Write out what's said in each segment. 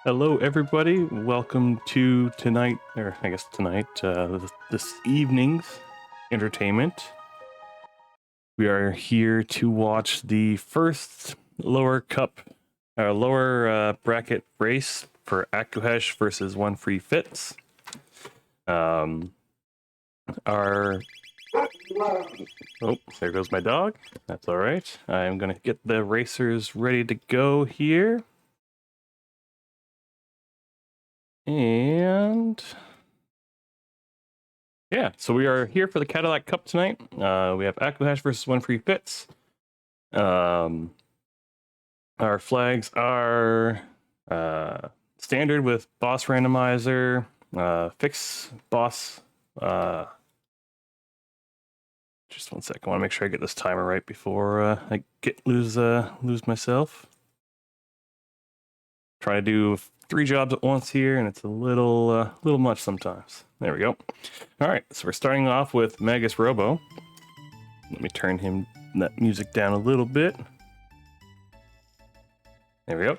Hello, everybody. Welcome to tonight, or I guess tonight, this evening's entertainment. We are here to watch the first lower bracket race for Akuheish versus OneFreeFitz. Oh, there goes my dog. That's all right. I'm gonna get the racers ready to go here. And yeah, so we are here for the Catalack Cup tonight. We have akuheish versus OneFreeFitz. Our flags are standard with boss randomizer, fix boss. Just 1 second. I want to make sure I get this timer right before I lose myself. Try to do 3 jobs at once here, and it's a little much sometimes. There we go. All right, so we're starting off with Magus Robo. Let me turn that music down a little bit. There we go.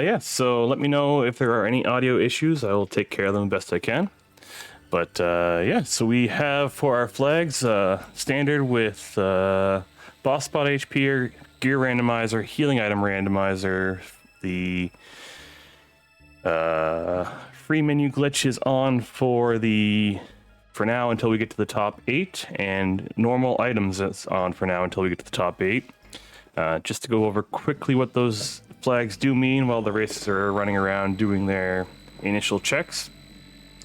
Yeah, so let me know if there are any audio issues. I will take care of them best I can. But yeah, so we have for our flags standard with boss spot HP, gear randomizer, healing item randomizer. The free menu glitch is on for now until we get to the top 8, and normal items is on for now until we get to the top 8. Just to go over quickly what those flags do mean while the racers are running around doing their initial checks.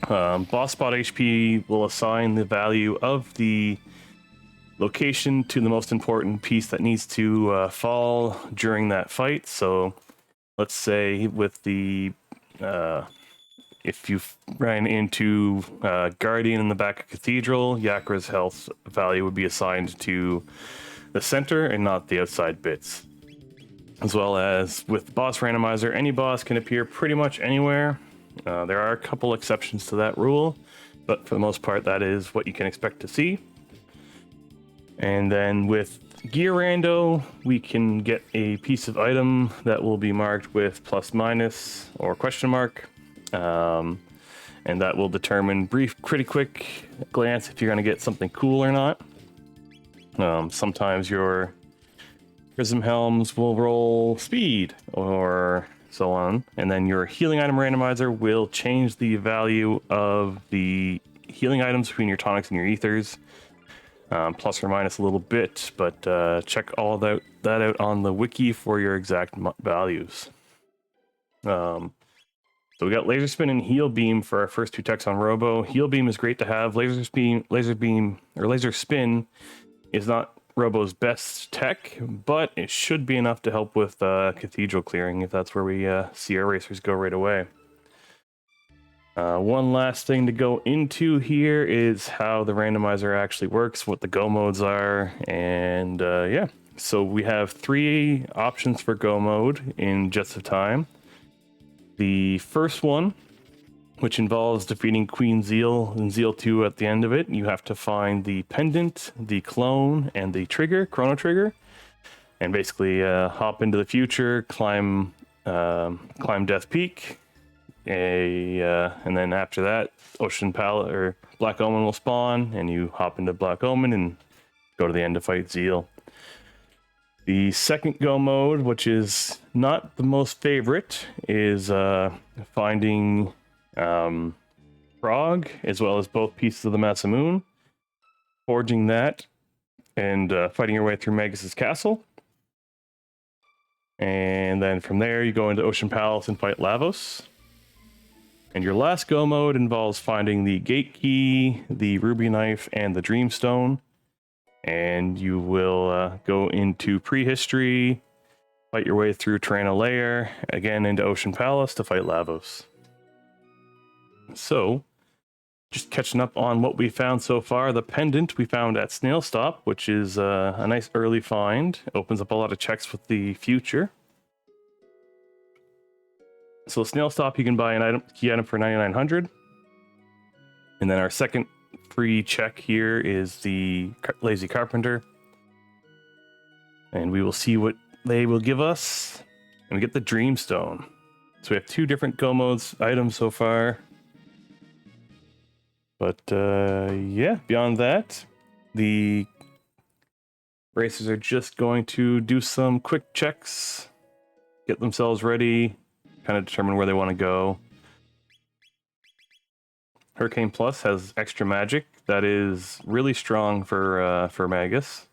Boss spot HP will assign the value of the location to the most important piece that needs to fall during that fight. So let's say with the if you ran into Guardian in the back of Cathedral, Yakra's health value would be assigned to the center and not the outside bits. As well as with boss randomizer, any boss can appear pretty much anywhere. There are a couple exceptions to that rule, but for the most part, that is what you can expect to see. And then with gear rando, we can get a piece of item that will be marked with plus minus or question mark. And that will determine pretty quick glance if you're going to get something cool or not. Sometimes your prism helms will roll speed or so on, and then your healing item randomizer will change the value of the healing items between your tonics and your ethers, plus or minus a little bit, but check all that out on the wiki for your exact values. So we got laser spin and heal beam for our first 2 techs on Robo. Heal beam is great to have. Laser spin is not Robo's best tech, but it should be enough to help with Cathedral clearing if that's where we see our racers go right away. One last thing to go into here is how the randomizer actually works, what the go modes are, and yeah. So we have 3 options for go mode in Jets of Time. The first one, which involves defeating Queen Zeal and Zeal 2 at the end of it. You have to find the pendant, the clone, and the chrono trigger, and basically hop into the future, climb Death Peak, and then after that, Ocean Palace or Black Omen will spawn, and you hop into Black Omen and go to the end to fight Zeal. The second go mode, which is not the most favorite, is finding Frog, as well as both pieces of the Masamune, forging that, and fighting your way through Magus's castle. And then from there, you go into Ocean Palace and fight Lavos. And your last go mode involves finding the Gate Key, the Ruby Knife, and the Dreamstone. And you will go into Prehistory, fight your way through Tirana Lair, again into Ocean Palace to fight Lavos. So, just catching up on what we found so far. The pendant we found at Snail Stop, which is a nice early find. Opens up a lot of checks with the future. So Snail Stop, you can buy an key item for 9,900. And then our second free check here is the Lazy Carpenter. And we will see what they will give us. And we get the Dreamstone. So we have 2 different go modes items so far. But yeah, beyond that, the racers are just going to do some quick checks, get themselves ready, kind of determine where they want to go. Hurricane Plus has extra magic that is really strong for Magus.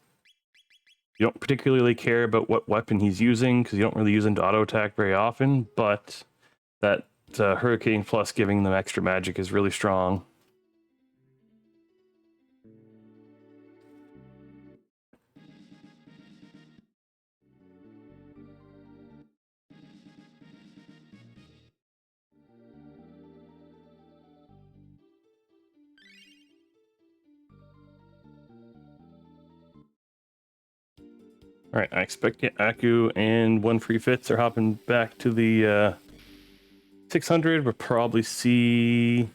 You don't particularly care about what weapon he's using because you don't really use him to auto attack very often, but that Hurricane Plus giving them extra magic is really strong. All right, I expect Aku and OneFreeFitz are hopping back to the 600. We'll probably see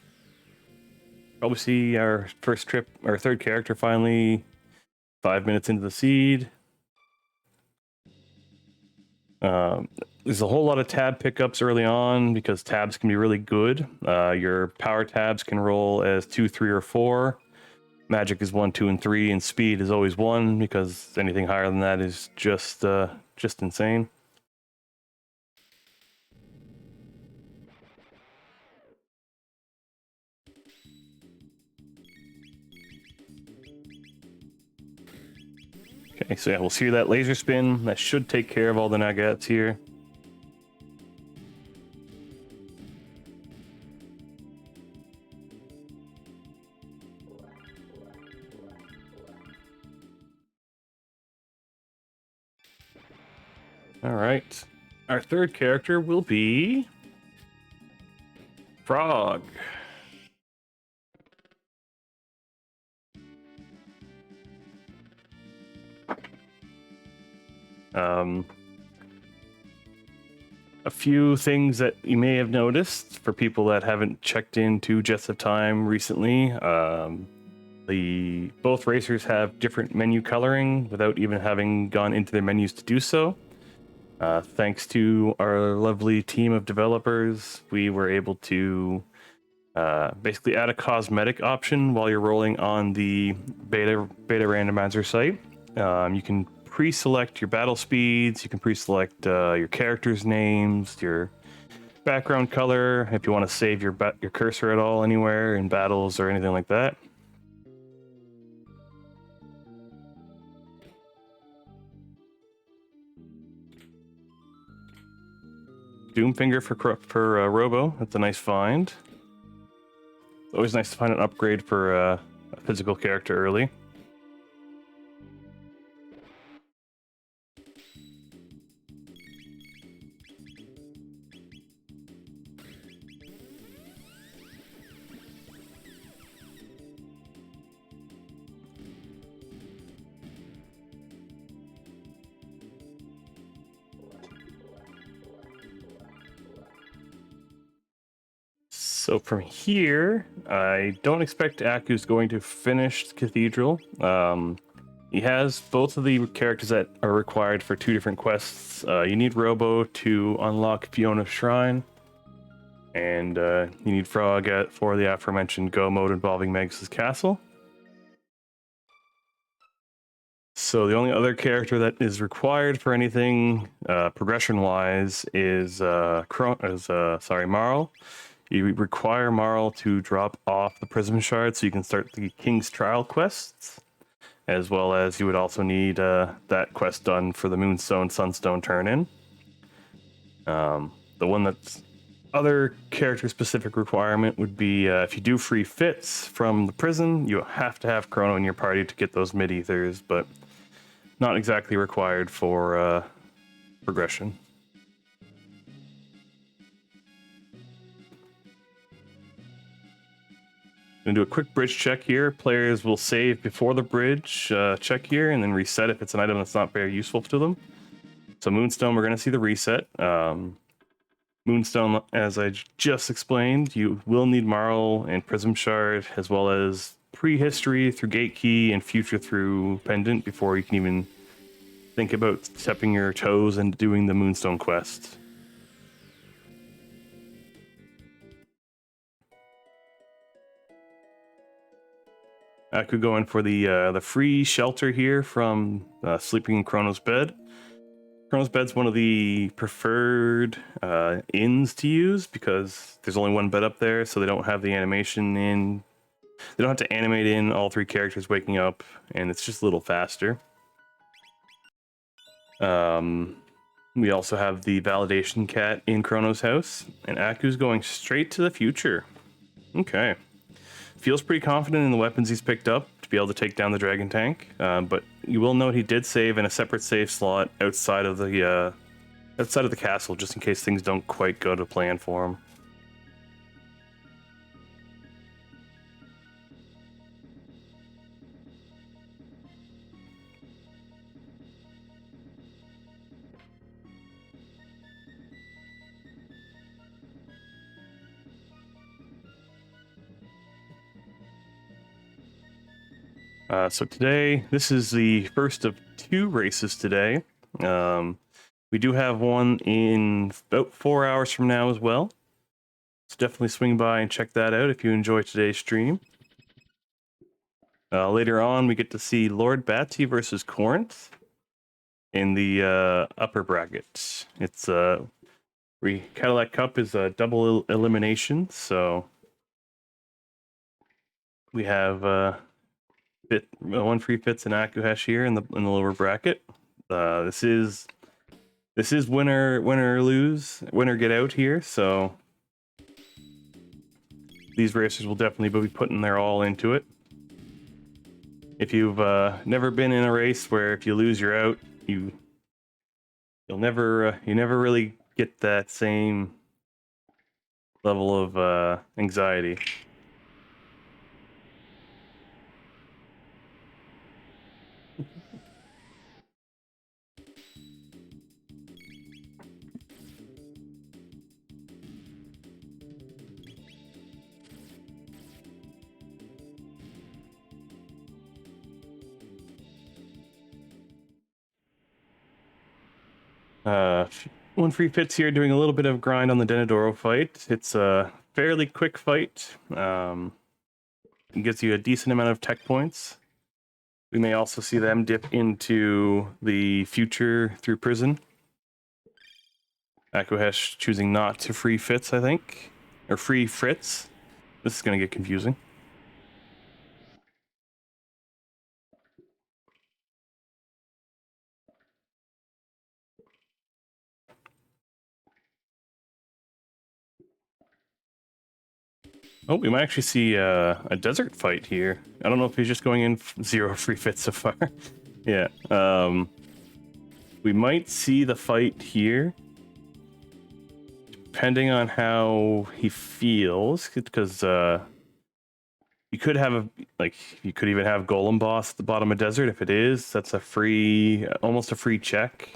our first trip, our third character finally 5 minutes into the seed. There's a whole lot of tab pickups early on because tabs can be really good. Your power tabs can roll as 2, 3, or 4. Magic is 1, 2, and 3, and speed is always 1 because anything higher than that is just insane. Okay, so yeah, we'll see that laser spin. That should take care of all the Nagats here. All right, our third character will be Frog. A few things that you may have noticed for people that haven't checked into Jets of Time recently. Both racers have different menu coloring without even having gone into their menus to do so. Thanks to our lovely team of developers, we were able to basically add a cosmetic option while you're rolling on the beta randomizer site. You can pre-select your battle speeds, you can pre-select your characters' names, your background color, if you want to save your cursor at all anywhere in battles or anything like that. Doomfinger for Robo, that's a nice find. It's always nice to find an upgrade for a physical character early. So from here, I don't expect Aku's going to finish Cathedral. He has both of the characters that are required for 2 different quests. You need Robo to unlock Fiona's Shrine, and you need Frog for the aforementioned Go mode involving Magus' Castle. So the only other character that is required for anything progression-wise is Marl. You require Marl to drop off the Prism Shard so you can start the King's Trial quests, as well as you would also need that quest done for the Moonstone Sunstone turn-in. The one that's other character-specific requirement would be if you do free Fitz from the prison, you have to have Chrono in your party to get those mid-ethers, but not exactly required for progression. Gonna do a quick bridge check here. Players will save before the bridge check here and then reset if it's an item that's not very useful to them. So Moonstone, we're gonna see the reset. Moonstone, as I just explained, you will need Marl and Prism Shard, as well as prehistory through Gate Key and future through Pendant before you can even think about stepping your toes and doing the Moonstone quest. Aku going for the free shelter here from sleeping in Chrono's bed. Chrono's bed's one of the preferred inns to use because there's only one bed up there, so they don't have the animation in. They don't have to animate in all 3 characters waking up, and it's just a little faster. We also have the validation cat in Chrono's house, and Aku's going straight to the future. Okay. Feels pretty confident in the weapons he's picked up to be able to take down the dragon tank, but you will note he did save in a separate save slot outside of the castle, just in case things don't quite go to plan for him. So today, this is the first of 2 races today. We do have one in about 4 hours from now as well. So definitely swing by and check that out if you enjoy today's stream. Later on, we get to see Lord Batsy versus Corinth in the upper bracket. It's Catalack Cup is a double elimination, so we have OneFreeFitz and akuheish here in the lower bracket. This is winner or lose, winner get out here. So these racers will definitely be putting their all into it. If you've never been in a race where if you lose you're out, you'll never really get that same level of anxiety. OneFreeFitz here doing a little bit of grind on the Denadoro fight. It's a fairly quick fight. It gives you a decent amount of tech points. We may also see them dip into the future through prison. akuheish choosing not to free Fitz, I think. Or free Fritz. This is going to get confusing. Oh, we might actually see a desert fight here. I don't know if he's just going in 0 free Fitz so far. Yeah. We might see the fight here, depending on how he feels, because you could have you could even have Golem Boss at the bottom of desert. If it is, that's a free, almost a free check.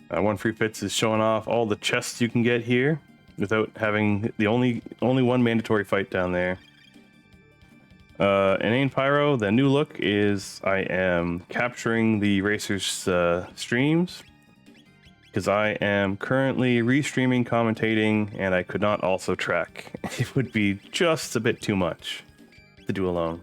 OneFreeFitz is showing off all the chests you can get here without having the only one mandatory fight down there. Inane Pyro, the new look is I am capturing the racers' streams because I am currently restreaming, commentating, and I could not also track. It would be just a bit too much to do alone.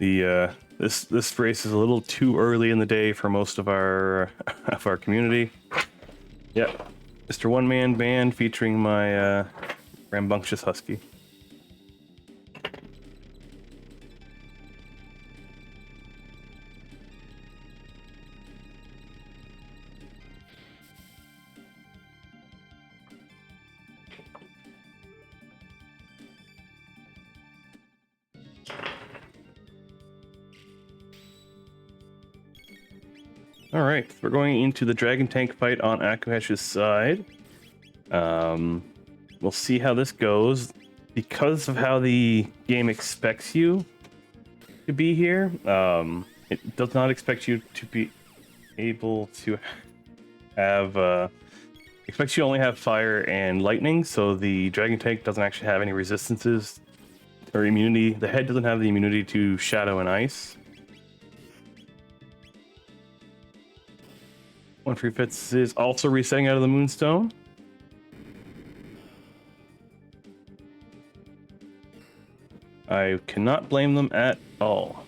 This race is a little too early in the day for most of our community. Yep, Mr. One Man Band featuring my rambunctious husky. All right, we're going into the dragon tank fight on akuheish's side. We'll see how this goes. Because of how the game expects you to be here, it does not expect you to be able to have... expects you only have fire and lightning, so the dragon tank doesn't actually have any resistances or immunity. The head doesn't have the immunity to shadow and ice. OneFreeFitz is also resetting out of the Moonstone. I cannot blame them at all.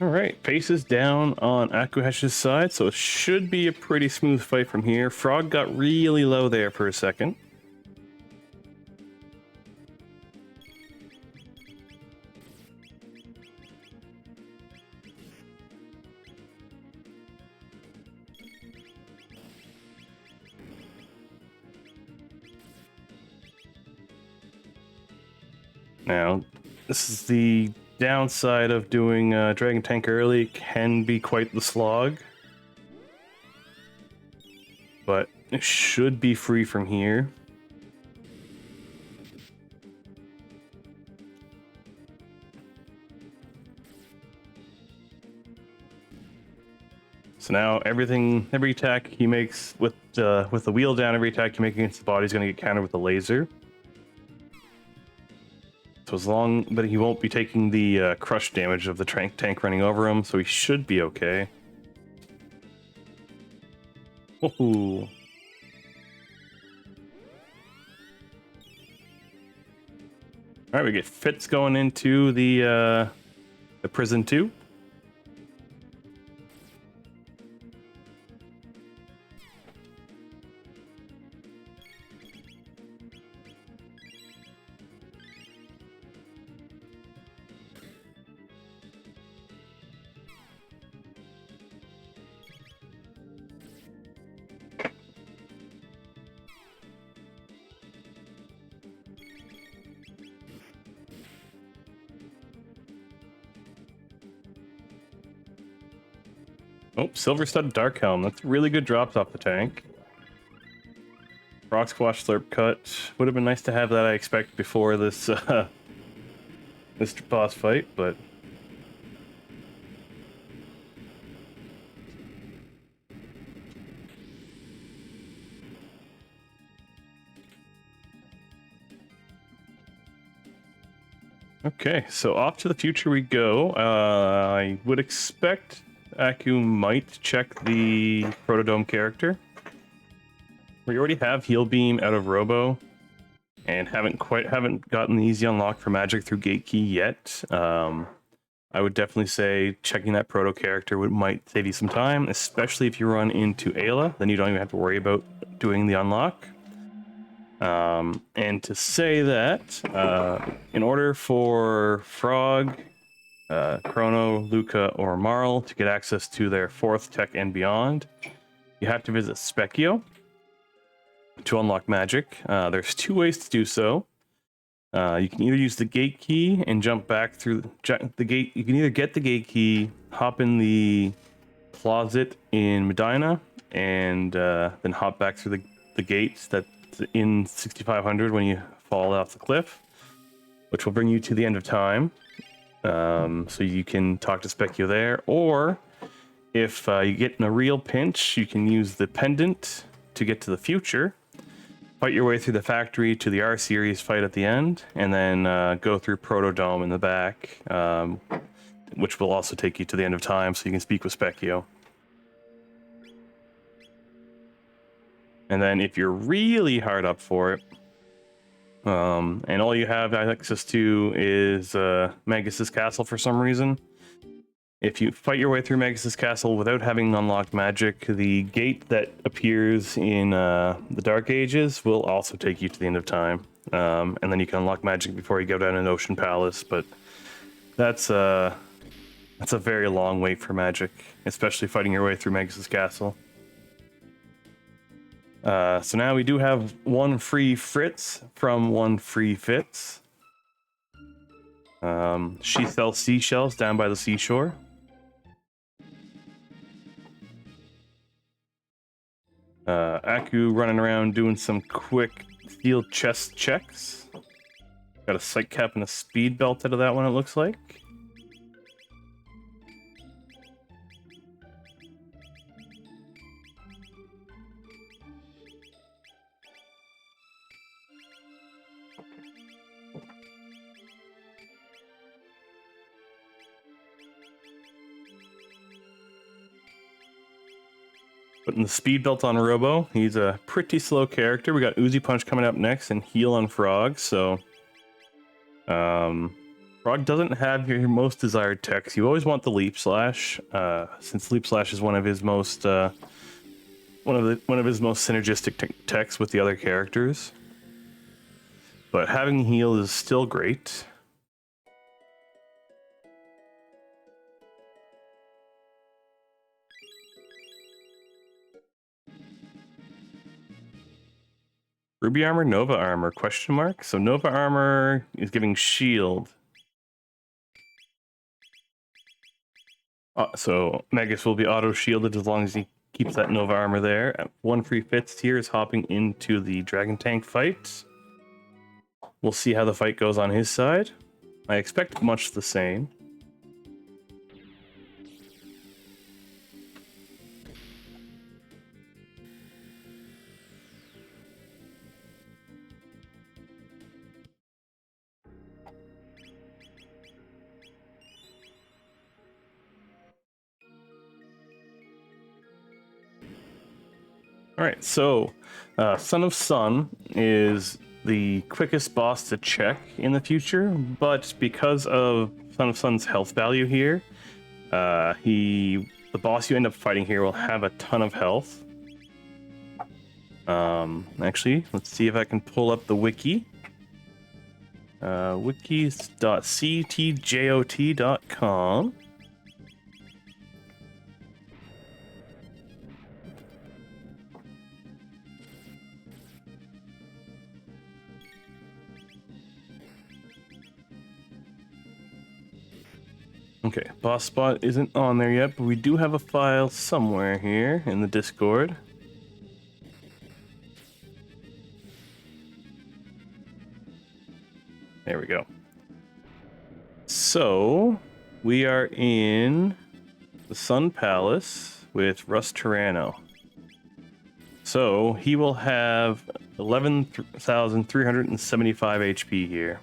All right, pace is down on Akuheish's side, so it should be a pretty smooth fight from here. Frog got really low there for a second. Now, this is the downside of doing Dragon Tank early. It can be quite the slog. But it should be free from here. So now every attack he makes with the wheel down, every attack you make against the body is going to get countered with a laser. So but he won't be taking the crush damage of the tank running over him, so he should be okay. Ooh. All right, we get Fitz going into the prison 2. Oh, Silver Stud Dark Helm. That's really good drops off the tank. Rock Squash Slurp Cut. Would have been nice to have that, I expect, before this this boss fight, but... Okay, so off to the future we go. I would expect Aku might check the Protodome character. We already have Heal Beam out of Robo, and haven't gotten the easy unlock for magic through Gate Key yet. I would definitely say checking that Proto character might save you some time, especially if you run into Ayla. Then you don't even have to worry about doing the unlock. And to say that, in order for Frog, Chrono, Luca, or Marl to get access to their 4th tech and beyond, you have to visit Specchio to unlock magic. There's 2 ways to do so. You can either use the gate key and jump back through the gate. You can either get the gate key, hop in the closet in Medina, and then hop back through the gates that's in 6500 when you fall off the cliff, which will bring you to the end of time. So you can talk to Specchio there, or if you get in a real pinch, you can use the pendant to get to the future, fight your way through the factory to the R-Series fight at the end, and then go through Protodome in the back, which will also take you to the end of time, so you can speak with Specchio. And then if you're really hard up for it, and all you have access to is Magus's Castle for some reason, if you fight your way through Magus's Castle without having unlocked magic, the gate that appears in the Dark Ages will also take you to the end of time. And then you can unlock magic before you go down in Ocean Palace, but that's a very long wait for magic, especially fighting your way through Magus's Castle. So now we do have OneFreeFitz from OneFreeFitz. She sells seashells down by the seashore. Aku running around doing some quick steel chest checks. Got a sight cap and a speed belt out of that one, it looks like. Putting the speed belt on Robo. He's a pretty slow character. We got Uzi Punch coming up next and Heal on Frog. So, Frog doesn't have your most desired techs. You always want the Leap Slash, since Leap Slash is one of his most one of his most synergistic techs with the other characters. But having Heal is still great. Ruby Armor, Nova Armor, question mark? So Nova Armor is giving shield. So Magus will be auto-shielded as long as he keeps that Nova Armor there. OneFreeFitz here is hopping into the Dragon Tank fight. We'll see how the fight goes on his side. I expect much the same. Alright, so Son of Sun is the quickest boss to check in the future, but because of Son of Sun's health value here, the boss you end up fighting here will have a ton of health. Actually, let's see if I can pull up the wiki. Wikis.ctjot.com. Okay, boss spot isn't on there yet, but we do have a file somewhere here in the Discord. There we go. So, we are in the Sun Palace with Russ Tyranno. So, he will have 11,375 HP here.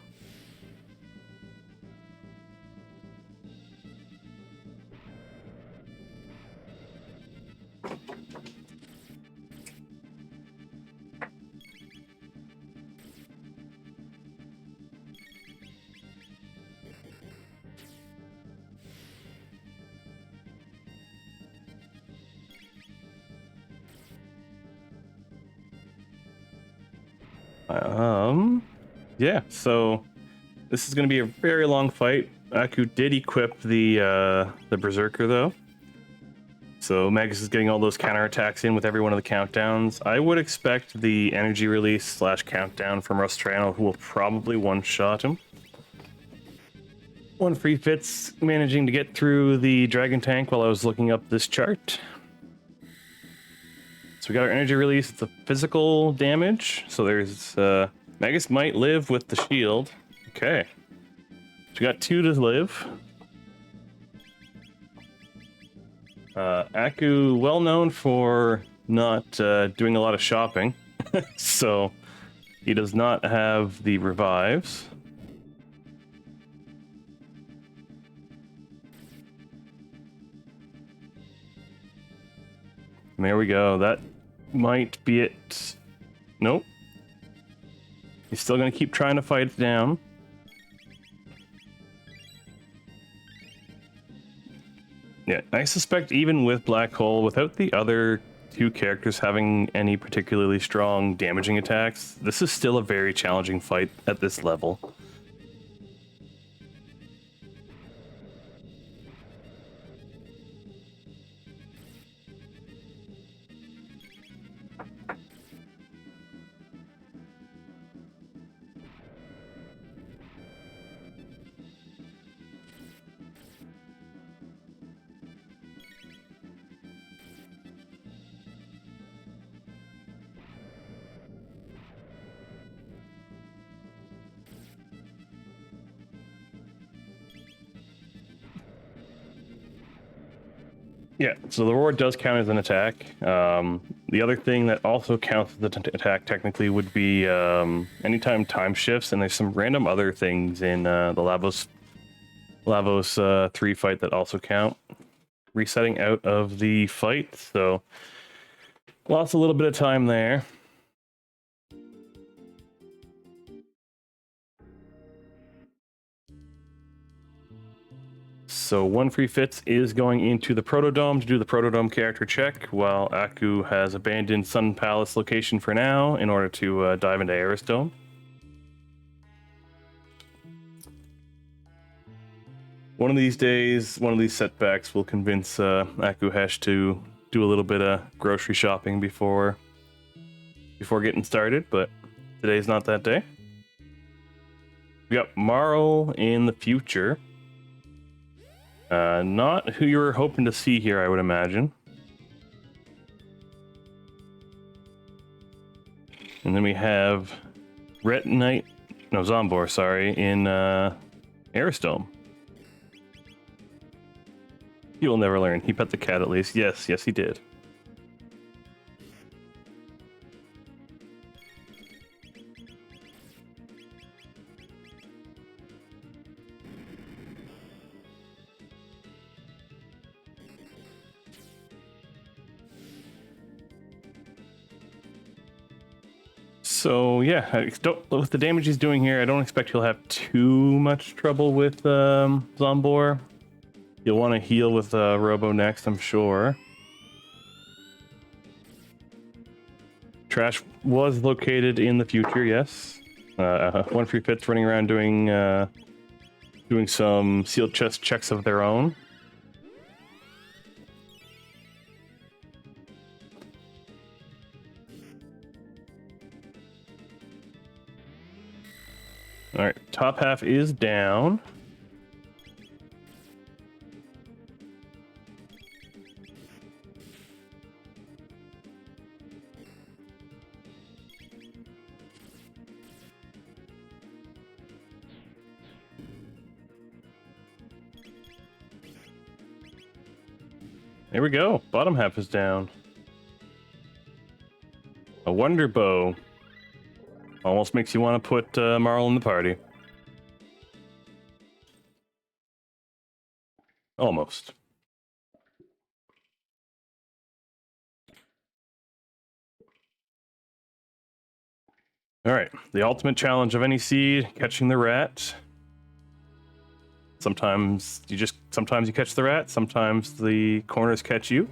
Yeah, so this is going to be a very long fight. Aku did equip the Berserker though. So Magus is getting all those counterattacks in with every one of the countdowns. I would expect the energy release / countdown from Russ Tyranno, who will probably one-shot him. OneFreeFitz managing to get through the Dragon Tank while I was looking up this chart. So we got our energy release. It's a physical damage. So there's Magus might live with the shield. Okay. So we got 2 to live. Aku, well known for not doing a lot of shopping. So he does not have the revives. And there we go. That might be it. Nope. He's still going to keep trying to fight it down. Yeah, I suspect even with Black Hole, without the other 2 characters having any particularly strong damaging attacks, this is still a very challenging fight at this level. Yeah, so the roar does count as an attack. The other thing that also counts as an attack technically would be anytime time shifts, and there's some random other things in the Lavos 3 fight that also count. Resetting out of the fight, so lost a little bit of time there. So OneFreeFitz is going into the Protodome to do the Protodome character check, while Aku has abandoned Sun Palace location for now in order to dive into AzureCale. One of these days, one of these setbacks will convince akuheish to do a little bit of grocery shopping before getting started, but today's not that day. We got Marl in the future. Not who you were hoping to see here, I would imagine. And then we have Zombor, sorry, in AzureCale. He will never learn. He pet the cat at least. Yes, he did. So yeah, with the damage he's doing here, I don't expect he'll have too much trouble with Zombor. You'll want to heal with Robo next, I'm sure. Trash was located in the future, yes. OneFreeFitz running around doing some sealed chest checks of their own. All right, top half is down. There we go. Bottom half is down. A Wonder Bow. Almost makes you want to put Marl in the party. Almost. All right. The ultimate challenge of any seed, catching the rat. Sometimes you catch the rat, sometimes the corners catch you.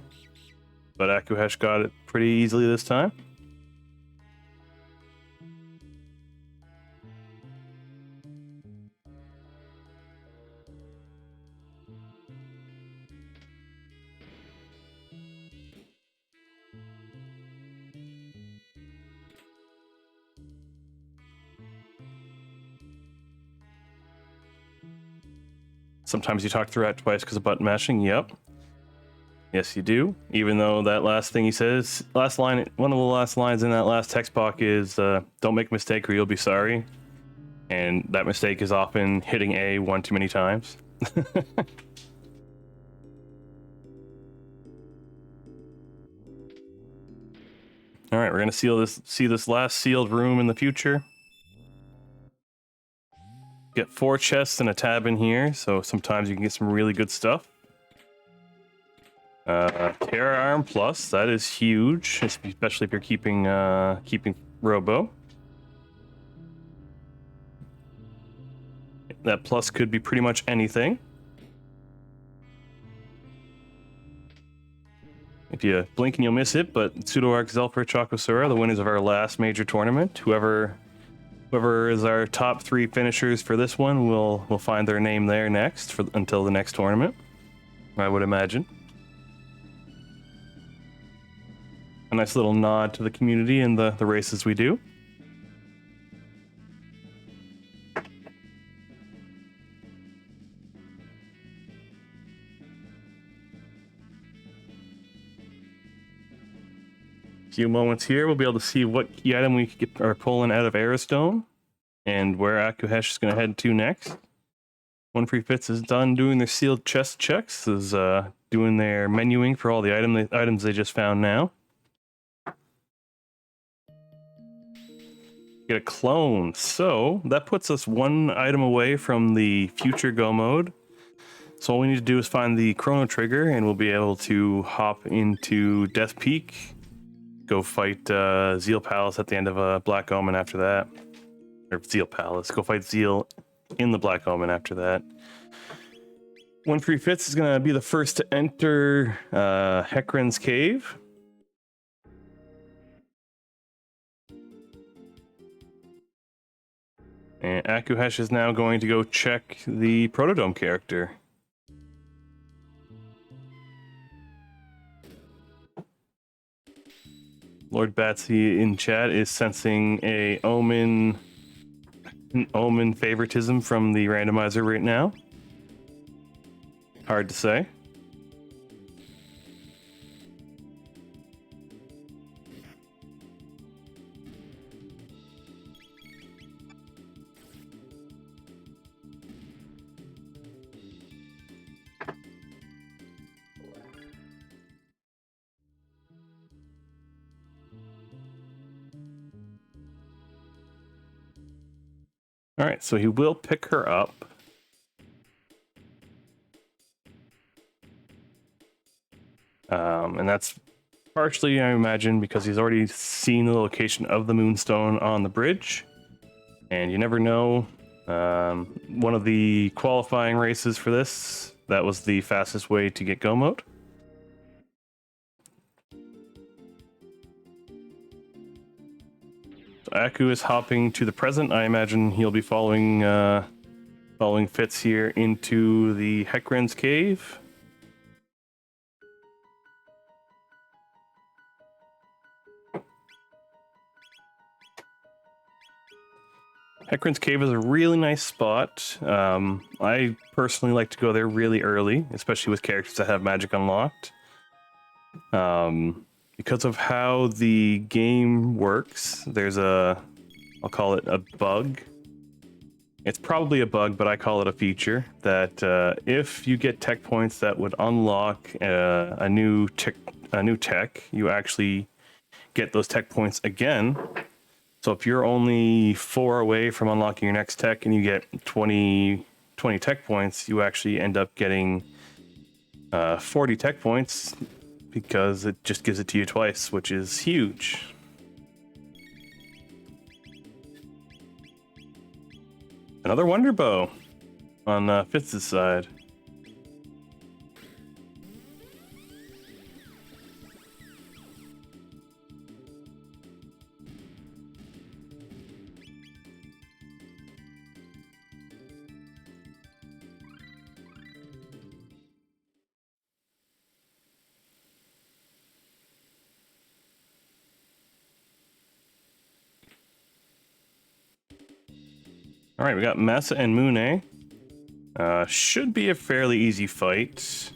But akuheish got it pretty easily this time. Sometimes you talk to the rat twice because of button mashing. Yep. Yes, you do. Even though that last thing he says, one of the last lines in that last text box is, don't make a mistake or you'll be sorry. And that mistake is often hitting A one too many times. All right, we're gonna see this last sealed room in the future. Get 4 chests and a tab in here, so sometimes you can get some really good stuff. Terra Arm Plus, that is huge, especially if you're keeping Robo. That plus could be pretty much anything. If you blink and you'll miss it, but Pseudo-Arc, Zelfer, Chocosura, the winners of our last major tournament. Whoever is our top 3 finishers for this one will find their name there next until the next tournament, I would imagine. A nice little nod to the community and the races we do. Few moments here, we'll be able to see what key item we are pulling out of AzureCale and where akuheish is going to head to next. OneFreeFitz is done doing their sealed chest checks, is doing their menuing for all the items they just found now. Get a clone, so that puts us 1 item away from the future go mode. So all we need to do is find the chrono trigger and we'll be able to hop into Death Peak, go fight Zeal Palace at the end of Black Omen after that. Or Zeal Palace. Go fight Zeal in the Black Omen after that. OneFreeFitz is going to be the first to enter Hecarim's Cave. And Akuheish is now going to go check the Protodome character. Lord Batsy in chat is sensing an Omen favoritism from the randomizer right now. Hard to say. All right, so he will pick her up. And that's partially, I imagine, because he's already seen the location of the Moonstone on the bridge. And you never know. One of the qualifying races for this, that was the fastest way to get go mode. So Aku is hopping to the present. I imagine he'll be following Fitz here into the Hecarim's Cave. Hecarim's Cave is a really nice spot. I personally like to go there really early, especially with characters that have magic unlocked. Because of how the game works, there's I'll call it a bug. It's probably a bug, but I call it a feature, that if you get tech points that would unlock a new tech, you actually get those tech points again. So if you're only 4 away from unlocking your next tech and you get 20 tech points, you actually end up getting 40 tech points because it just gives it to you twice, which is huge. Another Wonder Bow on Fitz's side. All right, we got Massa and Mune. Should be a fairly easy fight.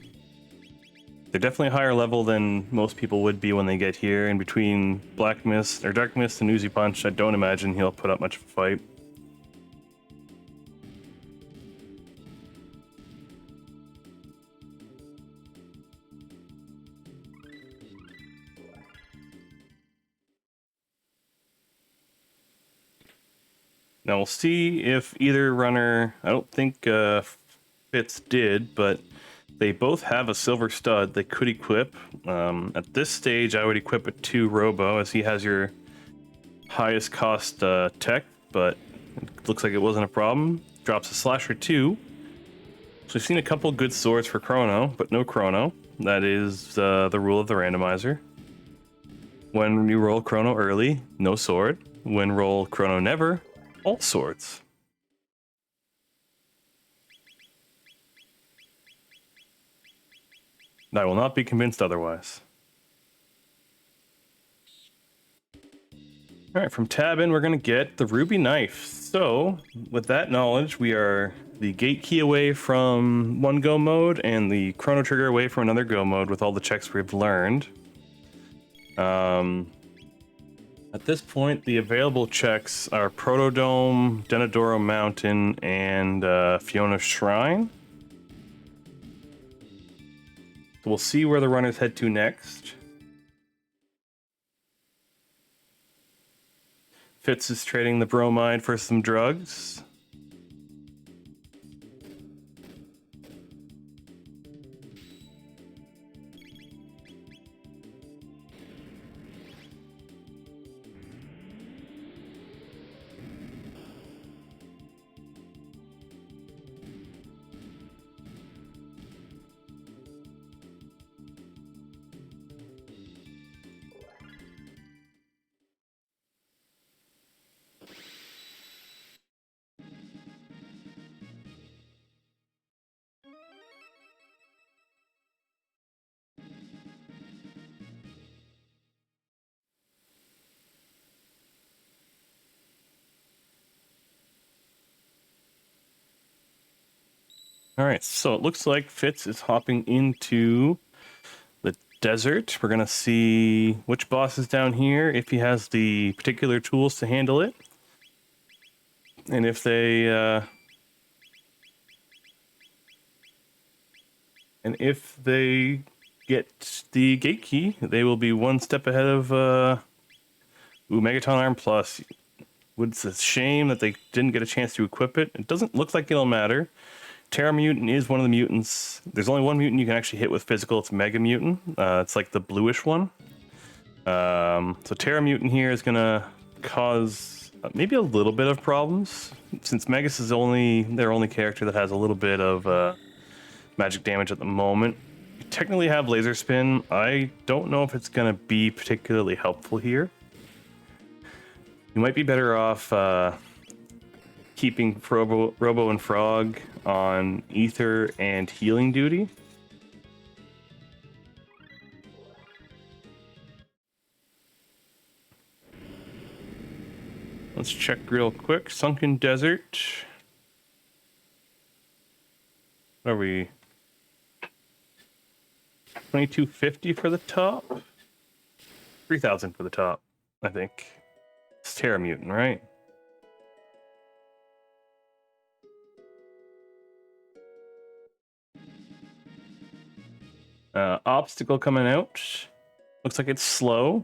They're definitely higher level than most people would be when they get here. In between Black Mist or Dark Mist and Uzi Punch, I don't imagine he'll put up much of a fight. Now we'll see if either runner, I don't think Fitz did, but they both have a silver stud they could equip. At this stage, I would equip it to Robo, as he has your highest cost tech, but it looks like it wasn't a problem. Drops a Slasher 2. So we've seen a couple good swords for Chrono, but no Chrono. That is the rule of the randomizer. When you roll Chrono early, no sword. When roll Chrono never, all swords. I will not be convinced otherwise. All right, from Tabin, we're going to get the Ruby Knife. So, with that knowledge, we are the Gate Key away from one go mode and the Chrono Trigger away from another go mode with all the checks we've learned. At this point, the available checks are Protodome, Denadoro Mountain, and Fiona Shrine. So we'll see where the runners head to next. Fitz is trading the bromide for some drugs. All right, so it looks like Fitz is hopping into the desert. We're gonna see which boss is down here, if he has the particular tools to handle it, and if they get the gate key, they will be one step ahead of Megaton Arm Plus. It's a shame that they didn't get a chance to equip it. It doesn't look like it'll matter. Terra Mutant is one of the mutants. There's only one mutant you can actually hit with physical. It's Mega Mutant. It's like the bluish one. So Terra Mutant here is going to cause maybe a little bit of problems, since Megas is their only character that has a little bit of magic damage at the moment. You technically have Laser Spin. I don't know if it's going to be particularly helpful here. You might be better off keeping Robo and Frog on Ether and healing duty. Let's check real quick. Sunken Desert. What are we? 2250 for the top? 3000 for the top, I think. It's Terra Mutant, right? Obstacle coming out. Looks like it's slow.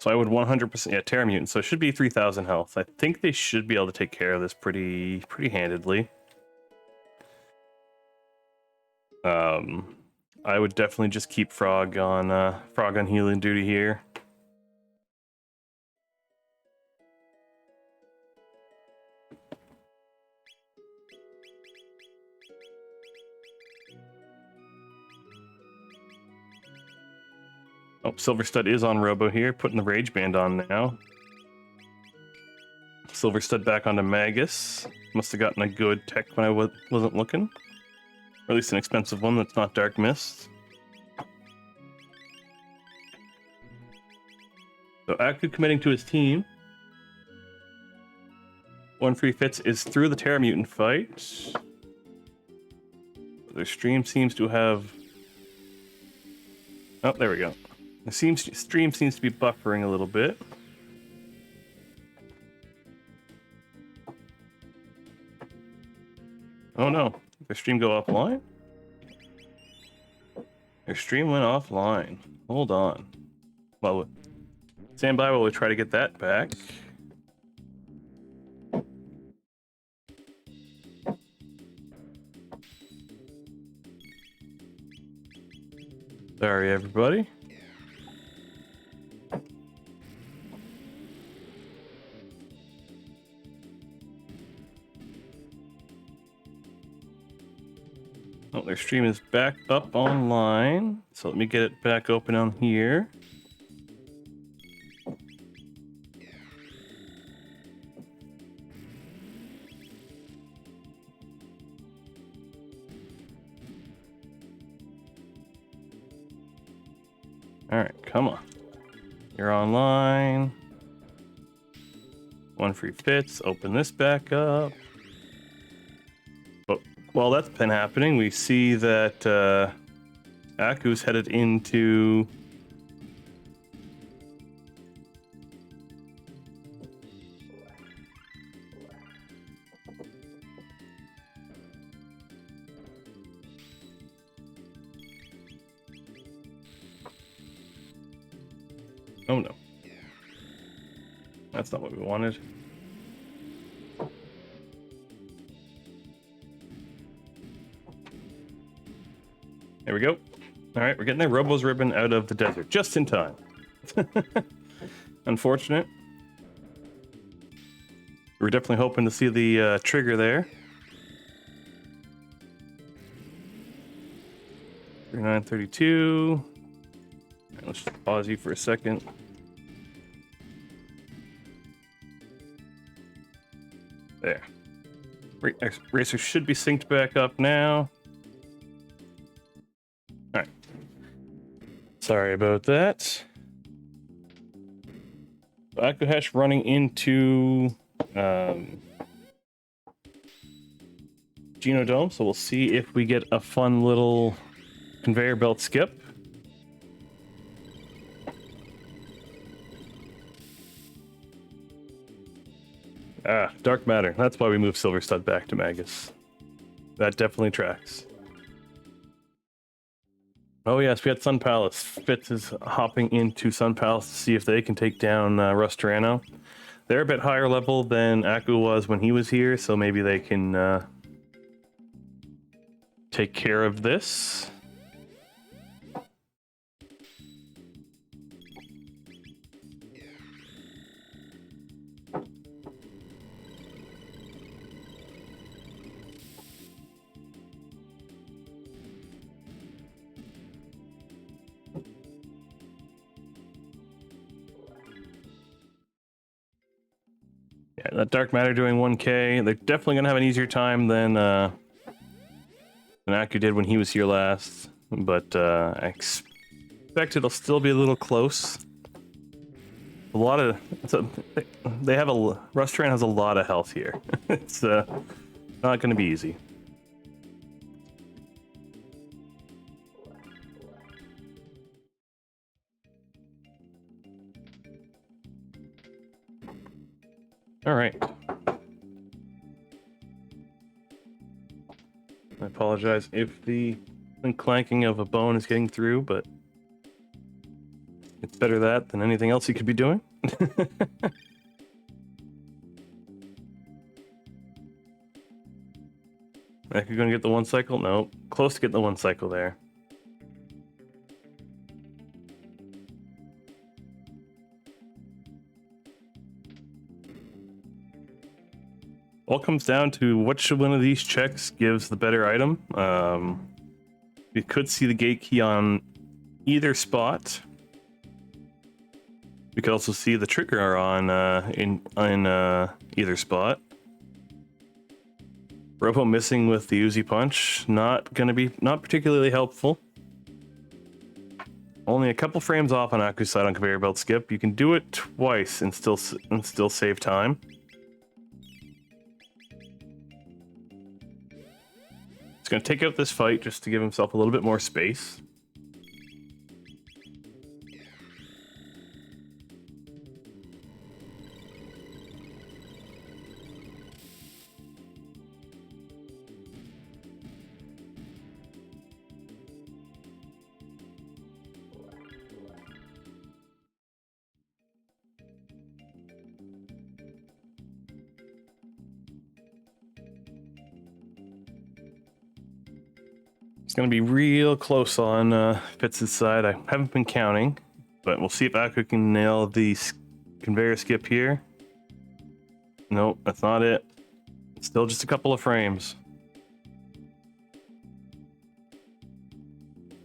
So I would 100%, yeah, Terra Mutant. So it should be 3000 health. I think they should be able to take care of this pretty handedly. I would definitely just keep Frog on healing duty here. Oh, Silver Stud is on Robo here, putting the Rage Band on now. Silver Stud back onto Magus. Must have gotten a good tech when I wasn't looking. Or at least an expensive one that's not Dark Mist. So Aku committing to his team. OneFreeFitz is through the Terra Mutant fight. Their stream seems to have... Oh, there we go. The stream seems to be buffering a little bit. Oh no, did their stream go offline? Their stream went offline. Hold on. Well, stand by while we try to get that back. Sorry, everybody. Oh, their stream is back up online. So let me get it back open on here. All right, come on. You're online. OneFreeFitz, open this back up. But while that's been happening, we see that Aku's headed into... Oh no. That's not what we wanted. There we go. All right, we're getting the Robo's ribbon out of the desert just in time. Unfortunate. We were definitely hoping to see the trigger there. 3932. Let's just pause you for a second. There. Racer should be synced back up now. Alright. Sorry about that. akuheish running into Geno Dome, so we'll see if we get a fun little conveyor belt skip. Ah, dark matter. That's why we moved Silver Stud back to Magus. That definitely tracks. Oh yes, we had Sun Palace. Fitz is hopping into Sun Palace to see if they can take down Rusturano. They're a bit higher level than Aku was when he was here, so maybe they can take care of this. Yeah, that Dark Matter doing 1k. They're definitely gonna have an easier time than Aku did when he was here last, but I expect it'll still be a little close. A lot of Rusturano has a lot of health here. It's not gonna be easy. All right. I apologize if the clanking of a bone is getting through, but it's better that than anything else you could be doing. Are you gonna get the one cycle? No, close to getting the one cycle there. All comes down to which one of these checks gives the better item. You could see the gate key on either spot. We could also see the trigger on in either spot. Robo missing with the Uzi punch, not particularly helpful. Only a couple frames off on Aku's side on conveyor belt skip. You can do it twice and still save time. He's going to take out this fight just to give himself a little bit more space. It's going to be real close on Fitz's side. I haven't been counting, but we'll see if Aku can nail the conveyor skip here. Nope, that's not it. Still just a couple of frames.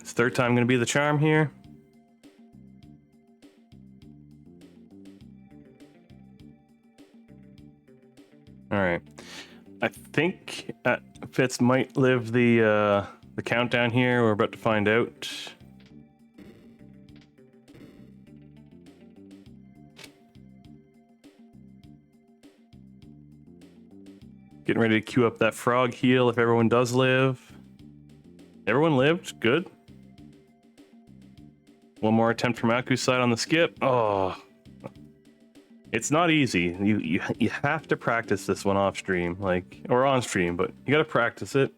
Is third time going to be the charm here? All right. I think Fitz might live the countdown here. We're about to find out. Getting ready to queue up that frog heal if everyone does live. Everyone lived? Good. One more attempt from Aku's side on the skip. Oh. It's not easy. You have to practice this one off stream, or on stream, but you gotta practice it.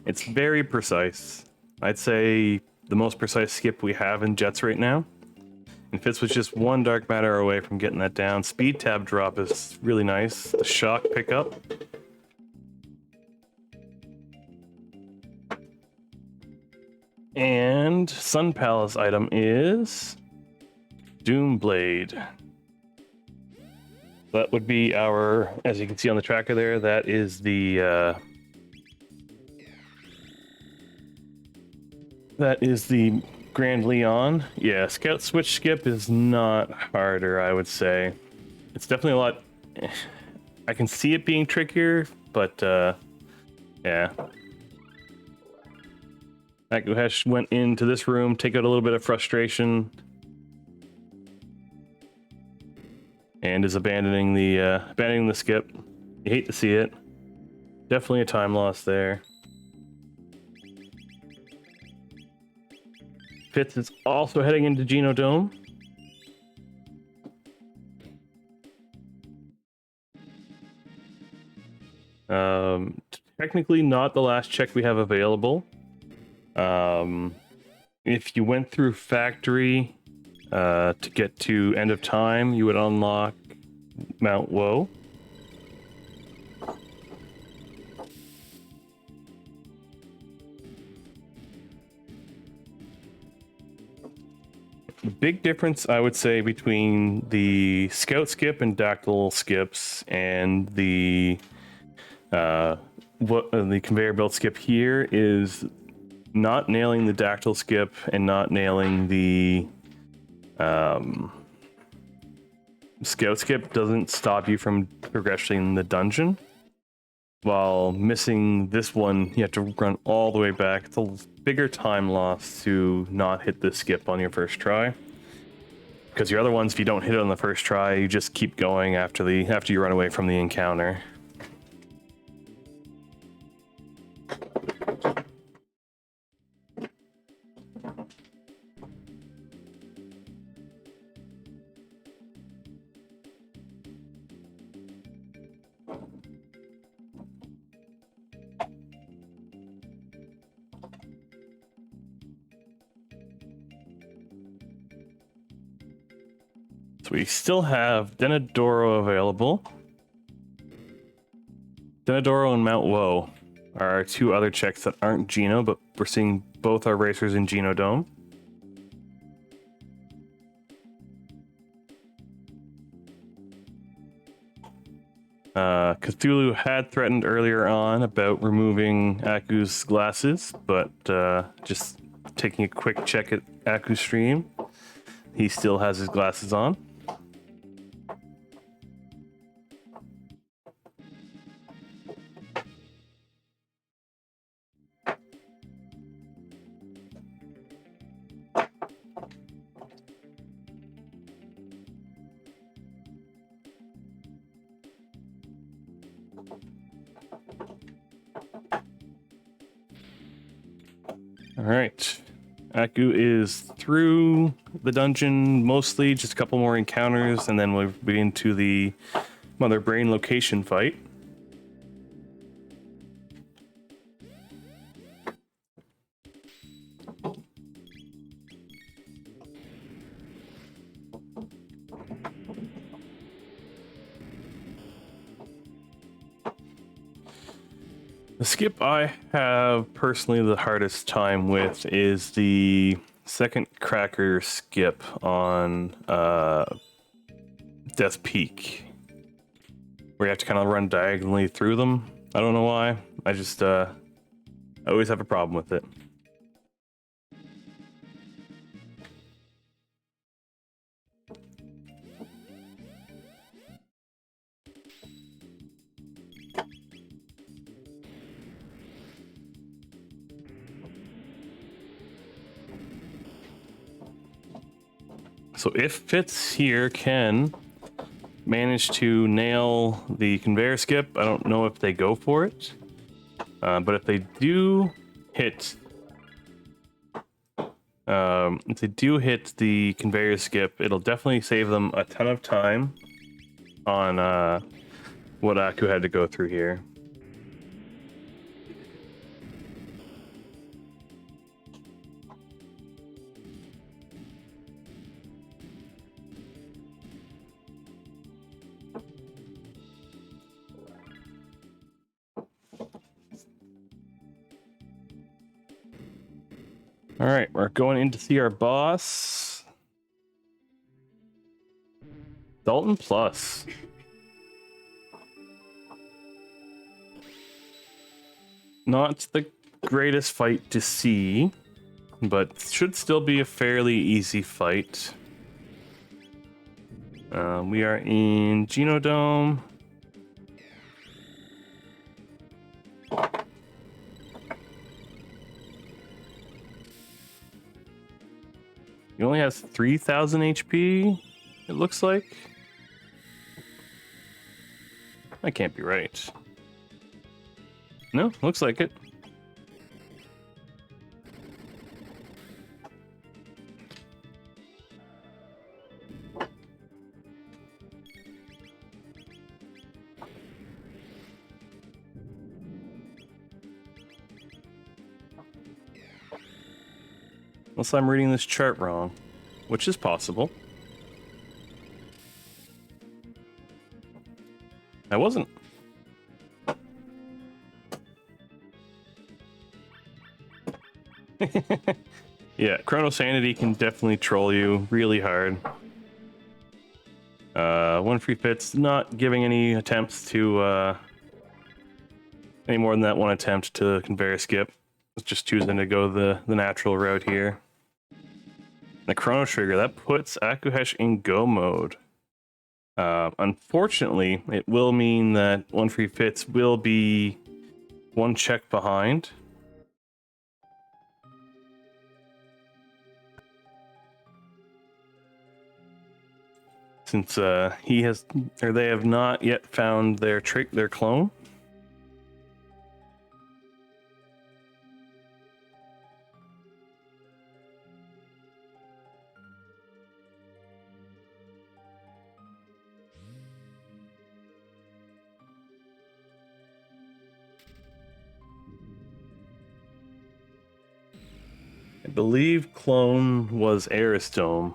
It's very precise. I'd say the most precise skip we have in Jets right now. And Fitz was just one dark matter away from getting that down. Speed tab drop is really nice. The shock pickup. And Sun Palace item is Doom Blade. That would be our, as you can see on the tracker there, that is the Grand Leon. Yeah, Scout Switch Skip is not harder, I would say. It's definitely a lot. I can see it being trickier, but yeah. Akuheish went into this room, take out a little bit of frustration, and is abandoning the skip. You hate to see it. Definitely a time loss there. Fitz is also heading into Geno Dome. Technically not the last check we have available. If you went through factory to get to end of time, you would unlock Mount Woe. The big difference, I would say, between the Scout skip and Dactyl skips and the conveyor belt skip here is not nailing the Dactyl skip and not nailing the Scout skip doesn't stop you from progressing the dungeon. While missing this one, you have to run all the way back. It's a bigger time loss to not hit the skip on your first try. Because your other ones, if you don't hit it on the first try, you just keep going after you run away from the encounter. So we still have Denadoro available. Denadoro and Mount Woe are our two other checks that aren't Geno, but we're seeing both our racers in Geno Dome. Cthulhu had threatened earlier on about removing Aku's glasses, but just taking a quick check at Aku's stream, he still has his glasses on. Alright, Aku is through the dungeon mostly, just a couple more encounters, and then we'll be into the Mother Brain location fight. The skip I have personally the hardest time with is the second cracker skip on Death's Peak, where you have to kind of run diagonally through them. I don't know why. I just I always have a problem with it. So if Fitz here can manage to nail the conveyor skip, I don't know if they go for it, but if they do hit, the conveyor skip, it'll definitely save them a ton of time on what Aku had to go through here. All right, we're going in to see our boss, Dalton Plus. Not the greatest fight to see, but should still be a fairly easy fight. We are in Geno Dome. He only has 3,000 HP, it looks like. That can't be right. No, looks like it. Unless I'm reading this chart wrong, which is possible. I wasn't. Yeah, Chrono Sanity can definitely troll you really hard. OneFreeFitz not giving any attempts to any more than that one attempt to conveyor skip. It's just choosing to go the natural route here. The Chrono Trigger, that puts Akuheish in go mode. Unfortunately, it will mean that OneFreeFitz will be one check behind. Since he has, or they have not yet found their clone. I believe clone was AzureCale.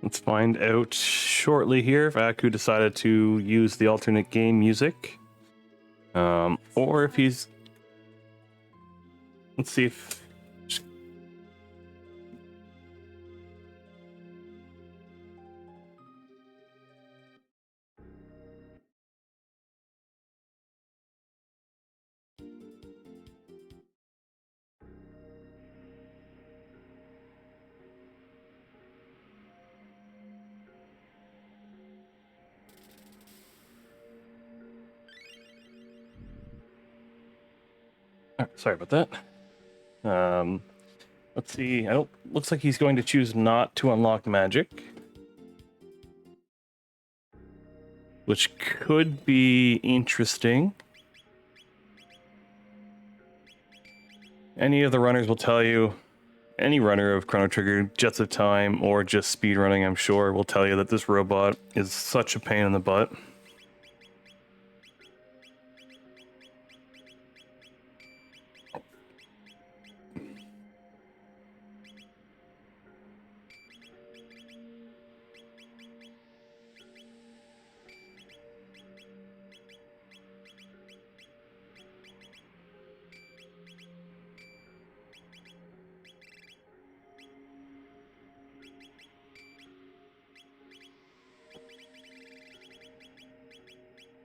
Let's find out shortly here if Aku decided to use the alternate game music. Or if he's... Let's see if... Sorry about that. Let's see. Looks like he's going to choose not to unlock magic, which could be interesting. Any of the runners will tell you, any runner of Chrono Trigger, Jets of Time, or just speedrunning, I'm sure, will tell you that this robot is such a pain in the butt.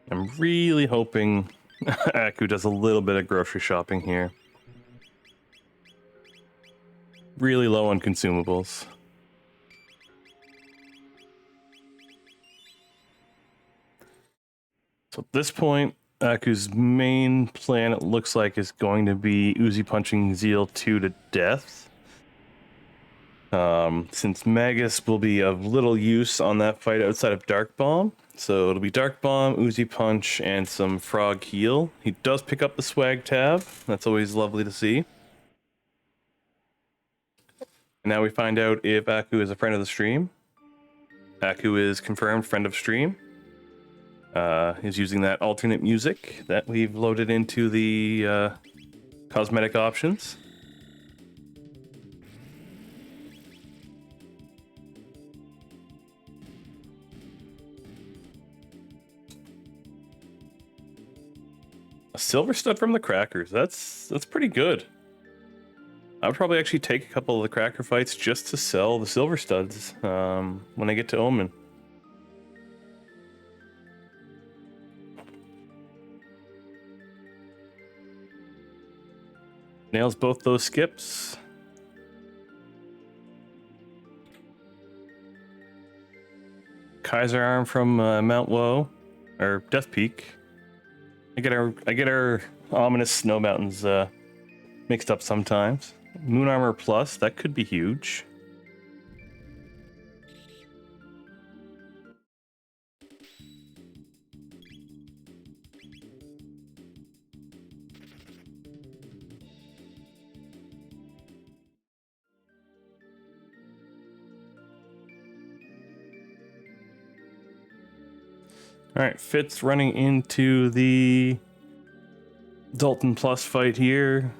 I'm really hoping Aku does a little bit of grocery shopping here. Really low on consumables. So at this point, Aku's main plan, it looks like, is going to be Uzi punching Zeal 2 to death. Since Magus will be of little use on that fight outside of Dark Bomb. So it'll be Dark Bomb, Uzi Punch, and some Frog Heal. He does pick up the swag tab. That's always lovely to see. And now we find out if Aku is a friend of the stream. Aku is confirmed friend of stream. Is using that alternate music that we've loaded into the cosmetic options. A silver stud from the crackers. That's pretty good. I would probably actually take a couple of the cracker fights just to sell the silver studs when I get to Omen. Nails both those skips. Kaiser Arm from Mount Woe, or Death Peak. I get our ominous snow mountains mixed up sometimes. Moon Armor Plus, that could be huge. All right, Fitz running into the Dalton Plus fight here.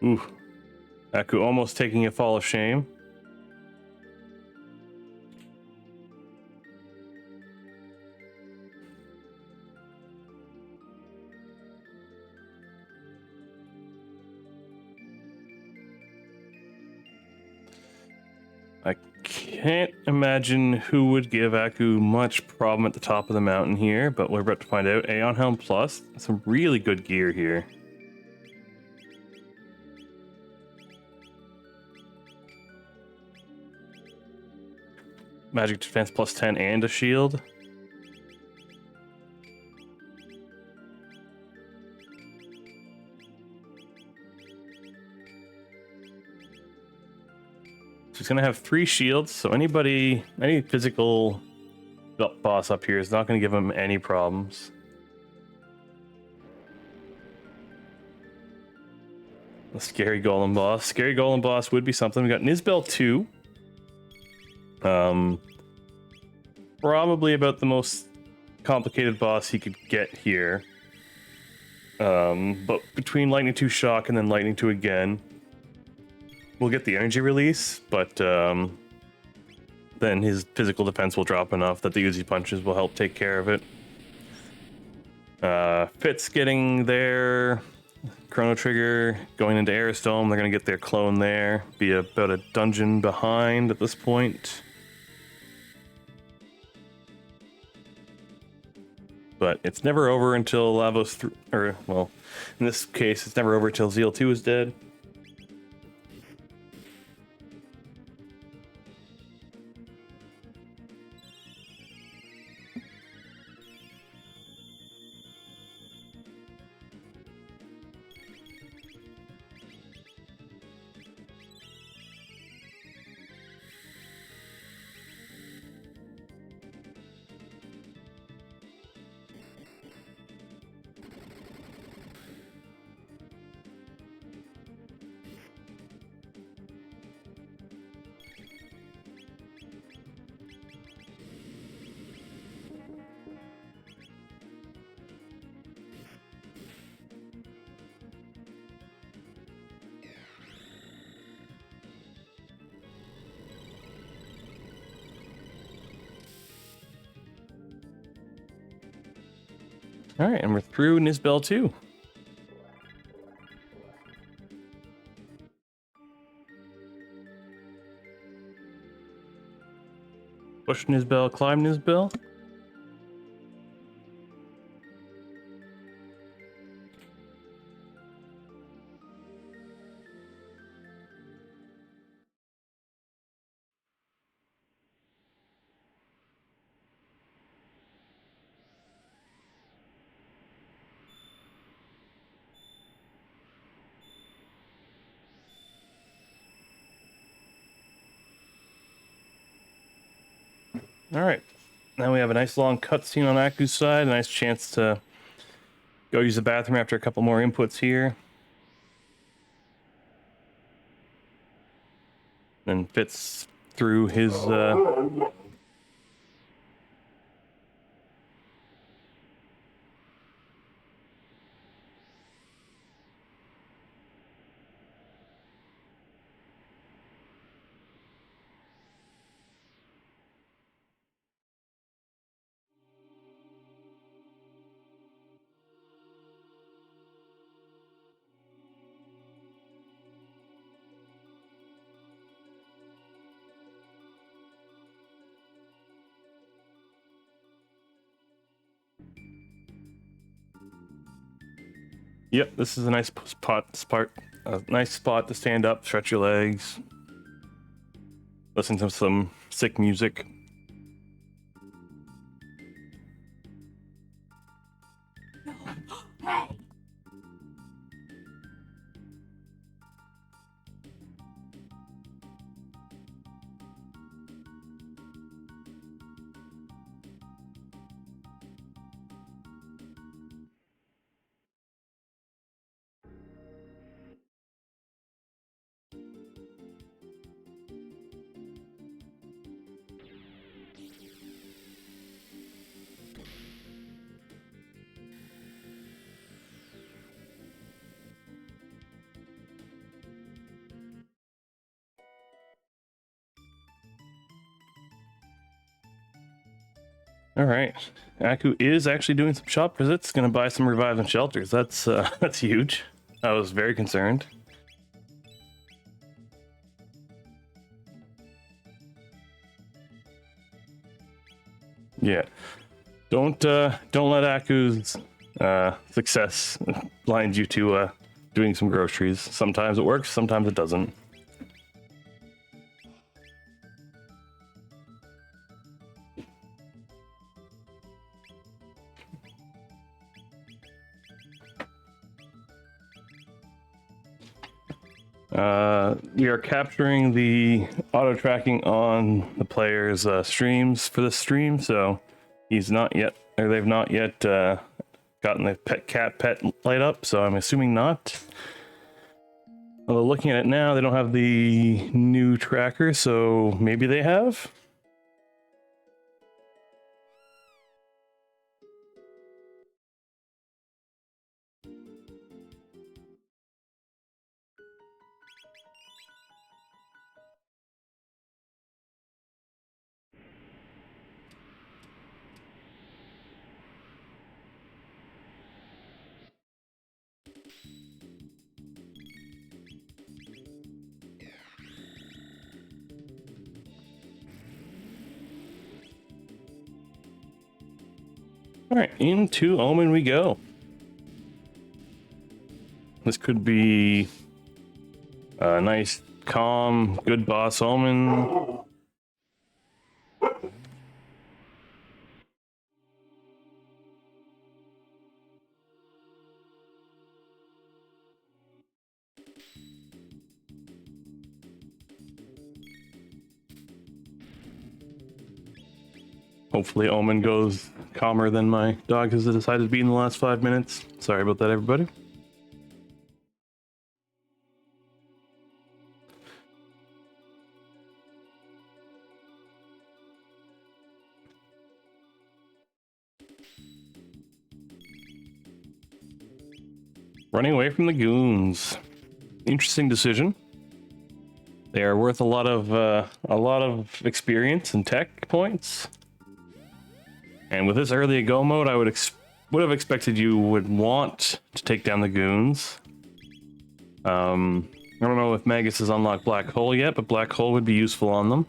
Ooh, Aku almost taking a fall of shame. I can't imagine who would give Aku much problem at the top of the mountain here, but we're about to find out. Aeon Helm Plus, some really good gear here. Magic defense plus 10 and a shield. So he's going to have 3 shields, so any physical boss up here is not going to give him any problems. The Scary Golem boss. Scary Golem boss would be something. We got Nizbel 2. Probably about the most complicated boss he could get here. But between Lightning 2 Shock and then Lightning 2 again, we'll get the energy release, but then his physical defense will drop enough that the Uzi punches will help take care of it. Fitz getting their Chrono Trigger, going into Ares Dome. They're going to get their clone there. Be about a dungeon behind at this point. But it's never over until Lavos 3, or, well, in this case, it's never over until Zeal 2 is dead. All right, and we're through Nizbel 2. Push Nizbel, climb Nizbel. All right, now we have a nice long cutscene on Aku's side. A nice chance to go use the bathroom after a couple more inputs here. Then Fitz through his Yep, this is a nice nice spot to stand up, stretch your legs, listen to some sick music. All right, Aku is actually doing some shop visits. Going to buy some revives and shelters. That's that's huge. I was very concerned. Yeah, don't let Aku's success blind you to doing some groceries. Sometimes it works, sometimes it doesn't. We are capturing the auto tracking on the player's streams for this stream, so he's not yet, or they've not yet gotten the pet light up, so I'm assuming not. Although looking at it now, they don't have the new tracker, so maybe they have. All right, into Omen we go. This could be a nice, calm, good boss Omen. Hopefully Omen goes calmer than my dog has decided to be in the last 5 minutes. Sorry about that, everybody. Running away from the goons. Interesting decision. They are worth a lot of experience and tech points. And with this early go mode, I would have expected you would want to take down the goons. I don't know if Magus has unlocked Black Hole yet, but Black Hole would be useful on them.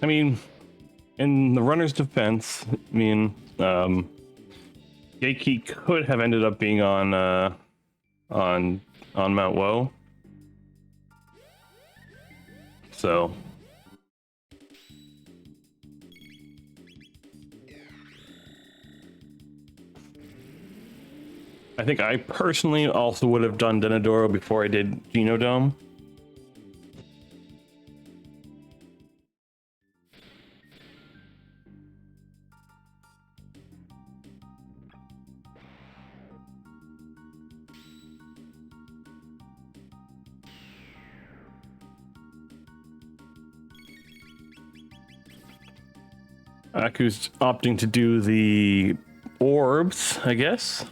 I mean, in the runner's defense, I mean, Gatekeep could have ended up being on Mount Woe. So I think I personally also would have done Denadoro before I did Geno Dome. Aku's opting to do the orbs, I guess.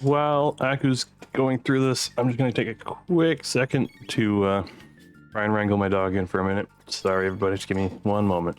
while Aku's going through this, I'm just going to take a quick second to try and wrangle my dog in for a minute. Sorry, everybody, just give me one moment.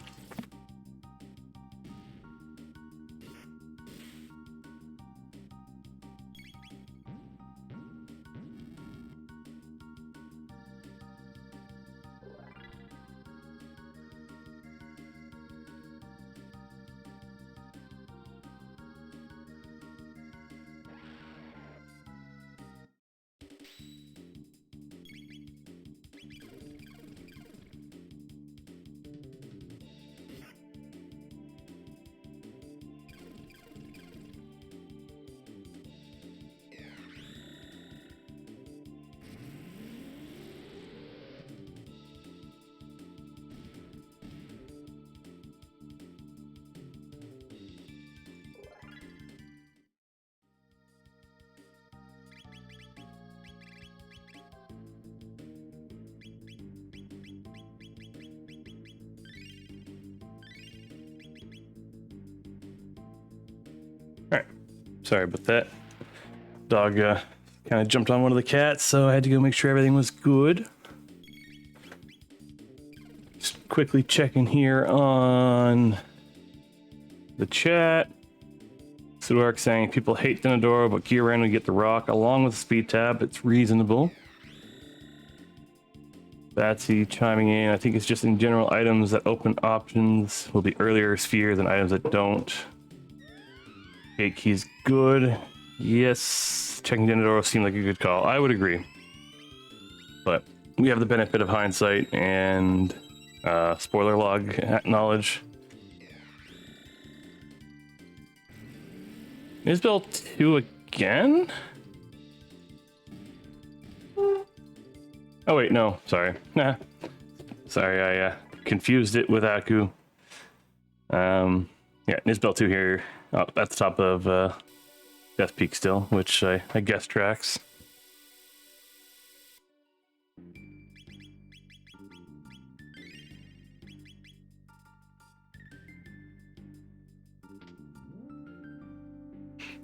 Alright, sorry about that. Dog kind of jumped on one of the cats, so I had to go make sure everything was good. Just quickly checking here on the chat. Suark saying people hate Denadoro, but gear around and get the rock along with the speed tab. It's reasonable. Batsy chiming in. I think it's just in general items that open options will be earlier sphere than items that don't. Okay, key's good. Yes, checking Denadoro seemed like a good call. I would agree. But we have the benefit of hindsight and spoiler log knowledge. Isabel 2 again? Oh wait, no, sorry. Nah. Sorry, I confused it with Aku. Yeah, Nisbel 2 here at the top of Death Peak still, which I guess tracks.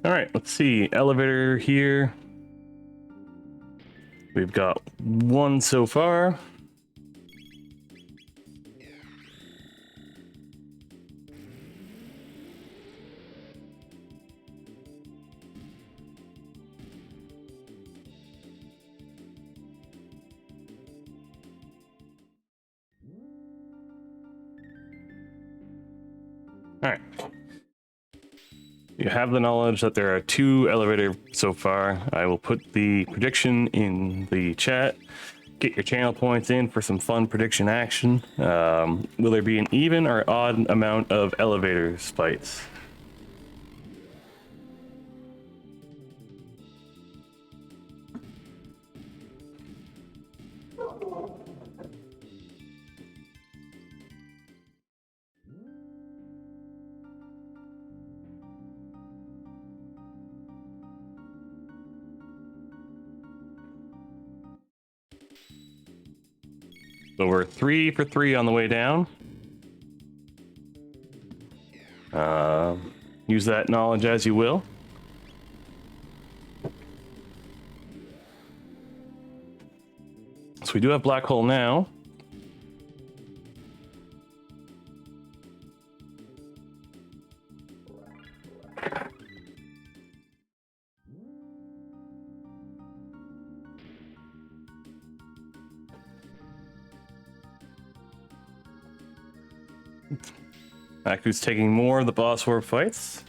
All right, let's see. Elevator here. We've got one so far. All right. You have the knowledge that there are 2 elevators so far. I will put the prediction in the chat. Get your channel points in for some fun prediction action. Will there be an even or odd amount of elevators fights? So we're 3 for 3 on the way down. Use that knowledge as you will. So we do have Black Hole now. Aku's taking more of the boss war fights.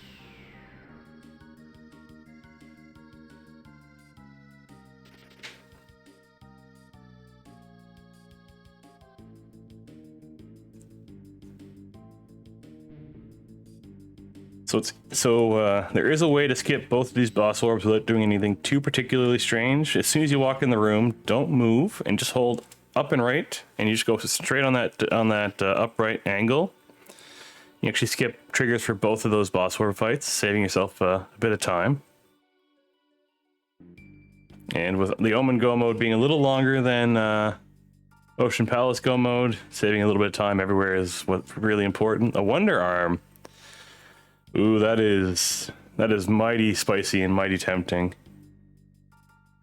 There is a way to skip both of these boss orbs without doing anything too particularly strange. As soon as you walk in the room, don't move and just hold up and right, and you just go straight on that upright angle. You actually skip triggers for both of those boss orb fights, saving yourself a bit of time. And with the Omen go mode being a little longer than Ocean Palace go mode, saving a little bit of time everywhere is what's really important. A Wonder Arm. Ooh, that is That is mighty spicy and mighty tempting.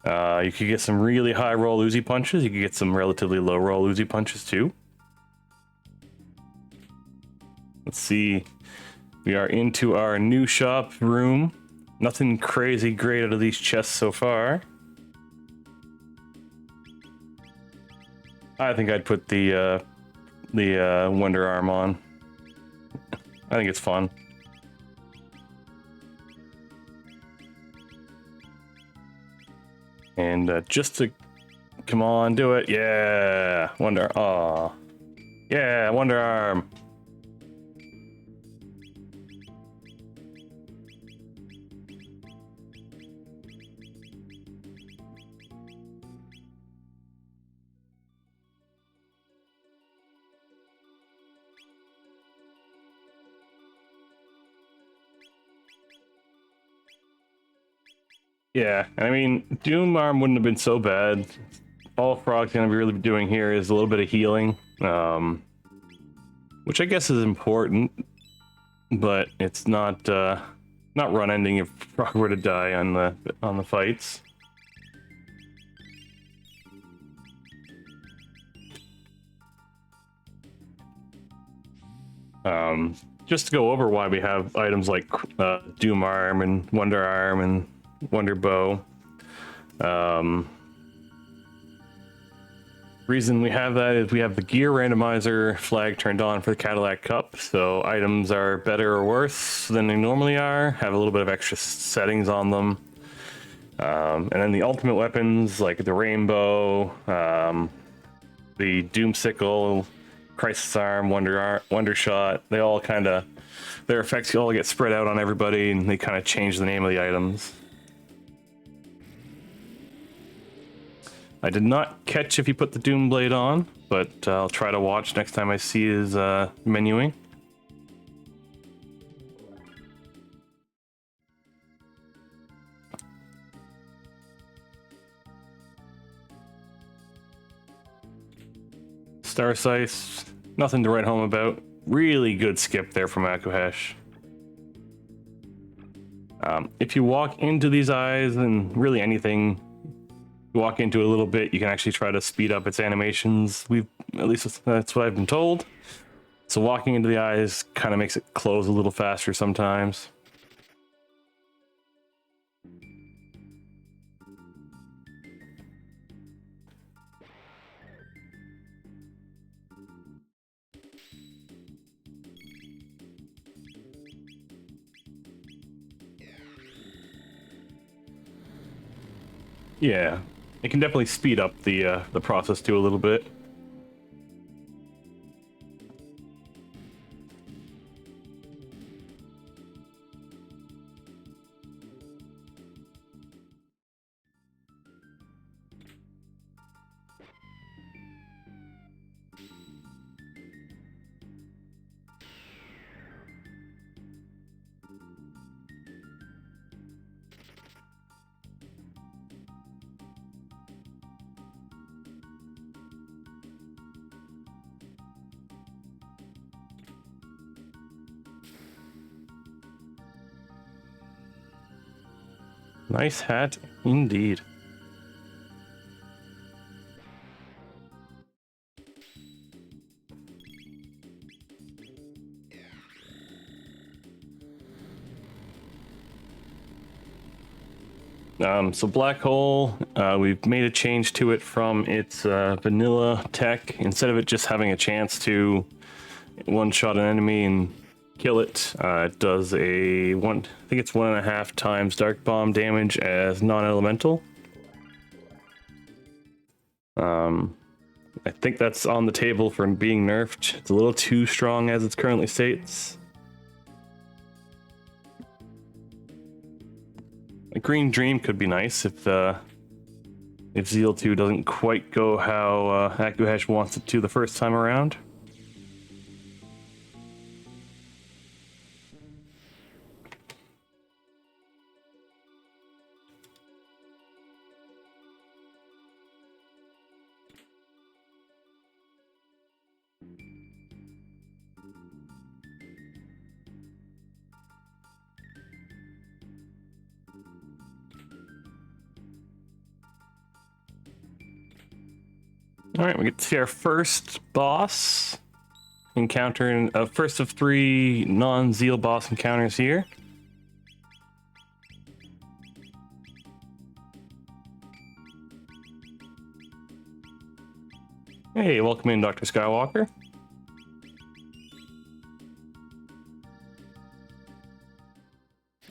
You could get some really high roll Uzi punches. You could get some relatively low roll Uzi punches too. Let's see. We are into our new shop room. Nothing crazy great out of these chests so far. I think I'd put the Wonder Arm on. I think it's fun. And just to... Come on, do it. Yeah! Wonder... Aw. Yeah, Wonder Arm! Yeah, I mean, Doom Arm wouldn't have been so bad. All Frog's gonna be really doing here is a little bit of healing, which I guess is important, but it's not run ending if Frog were to die on the fights. Just to go over why we have items like Doom Arm and Wonder Arm and Wonder Bow. Reason we have that is we have the gear randomizer flag turned on for the Catalack Cup, so items are better or worse than they normally are, have a little bit of extra settings on them. And then the ultimate weapons like the Rainbow, the Doomsicle, Crisis Arm, Wonder Shot, they all kind of, their effects all get spread out on everybody and they kind of change the name of the items. I did not catch if he put the Doom Blade on, but I'll try to watch next time I see his menuing. Star Sice, nothing to write home about. Really good skip there from akuheish. If you walk into these eyes and really anything, you walk into it a little bit, you can actually try to speed up its animations. At least that's what I've been told. So walking into the eyes kind of makes it close a little faster sometimes. Yeah, it can definitely speed up the process too a little bit. Nice hat indeed. So Black Hole, we've made a change to it from its vanilla tech. Instead of it just having a chance to one-shot an enemy and kill it, it does I think it's 1.5 times Dark Bomb damage as non-elemental. I think that's on the table for being nerfed. It's a little too strong as it currently states. A Green Dream could be nice if Zeal 2 doesn't quite go how akuheish wants it to the first time around. All right, we get to see our first boss encounter, first of 3 non-Zeal boss encounters here. Hey, welcome in, Dr. Skywalker.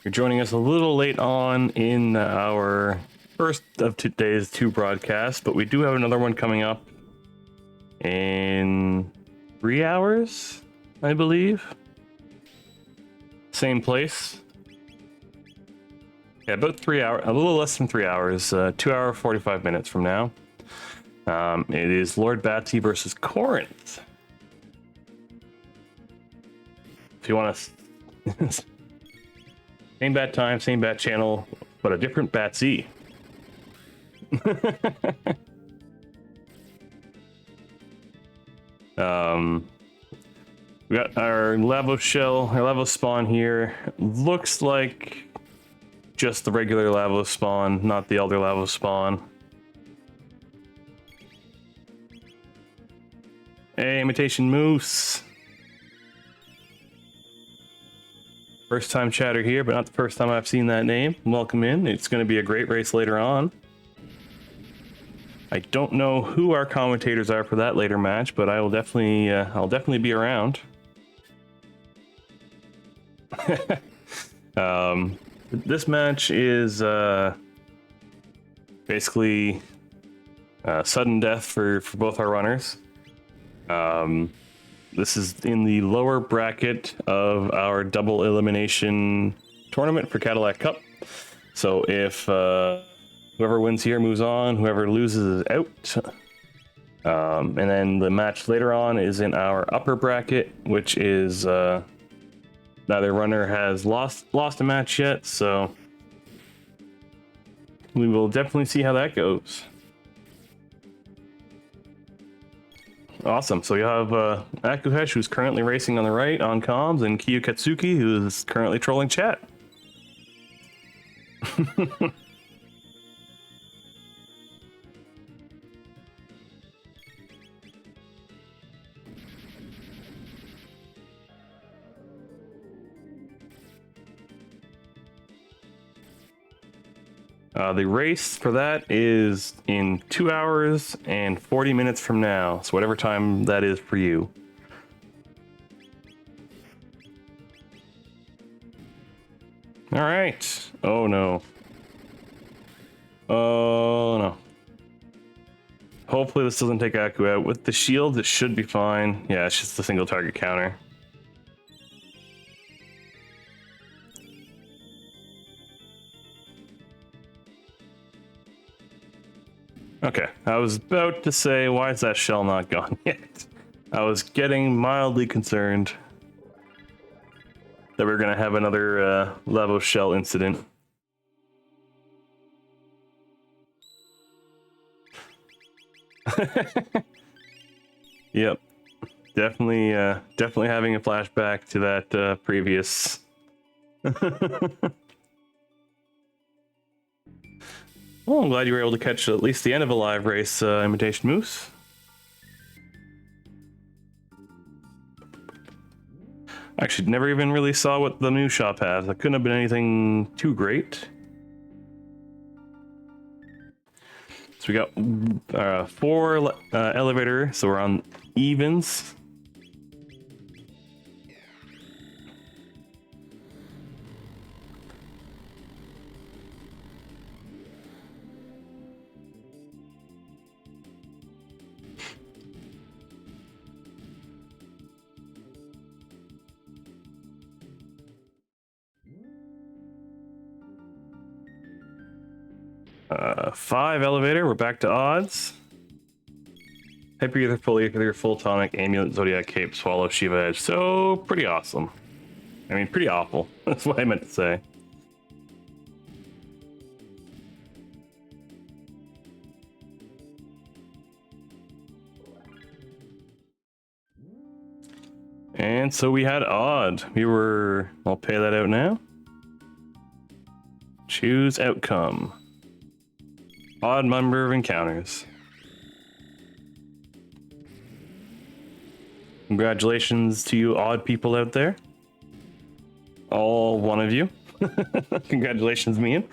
You're joining us a little late on in our first of today's 2 broadcasts, but we do have another one coming up in 3 hours, I believe. Same place. Yeah, about 3 hours, a little less than 3 hours, 2 hour, 45 minutes from now. It is Lord Batsy versus Corinth. If you want to... Same bat time, same bat channel, but a different Batsy. We got our lavo shell, our lavo spawn here. Looks like just the regular lavo spawn, not the elder lavo spawn. Hey, imitation moose. First time chatter here, but not the first time I've seen that name. Welcome in. It's going to be a great race later on. I don't know who our commentators are for that later match, but I will definitely, I'll definitely be around. This match is basically sudden death for both our runners. This is in the lower bracket of our double elimination tournament for Catalack Cup. So if whoever wins here moves on, whoever loses is out. And then the match later on is in our upper bracket, which is neither runner has lost a match yet, so we will definitely see how that goes. Awesome. So you have Akuheish, who's currently racing on the right on comms, and Kiyu Katsuki, who is currently trolling chat. The race for that is in 2 hours and 40 minutes from now, so whatever time that is for you. All right. Oh no. Oh no. Hopefully this doesn't take Aku out. With the shield, it should be fine. Yeah, it's just a single target counter. Okay, I was about to say, why is that shell not gone yet? I was getting mildly concerned that we're gonna have another Lavo shell incident. Yep, definitely having a flashback to that previous. Well, I'm glad you were able to catch at least the end of a live race, Imitation Moose. Actually, never even really saw what the new shop has. That couldn't have been anything too great. So we got 4 elevator, so we're on evens. Five elevator, we're back to odds. Hyper Ether, Full Ether, Full Tonic, Amulet, Zodiac Cape, Swallow, Shiva Edge. So, pretty awesome. I mean, pretty awful. That's what I meant to say. And so we had odd. I'll pay that out now. Choose outcome. Odd number of encounters. Congratulations to you odd people out there. All one of you. Congratulations, Mian.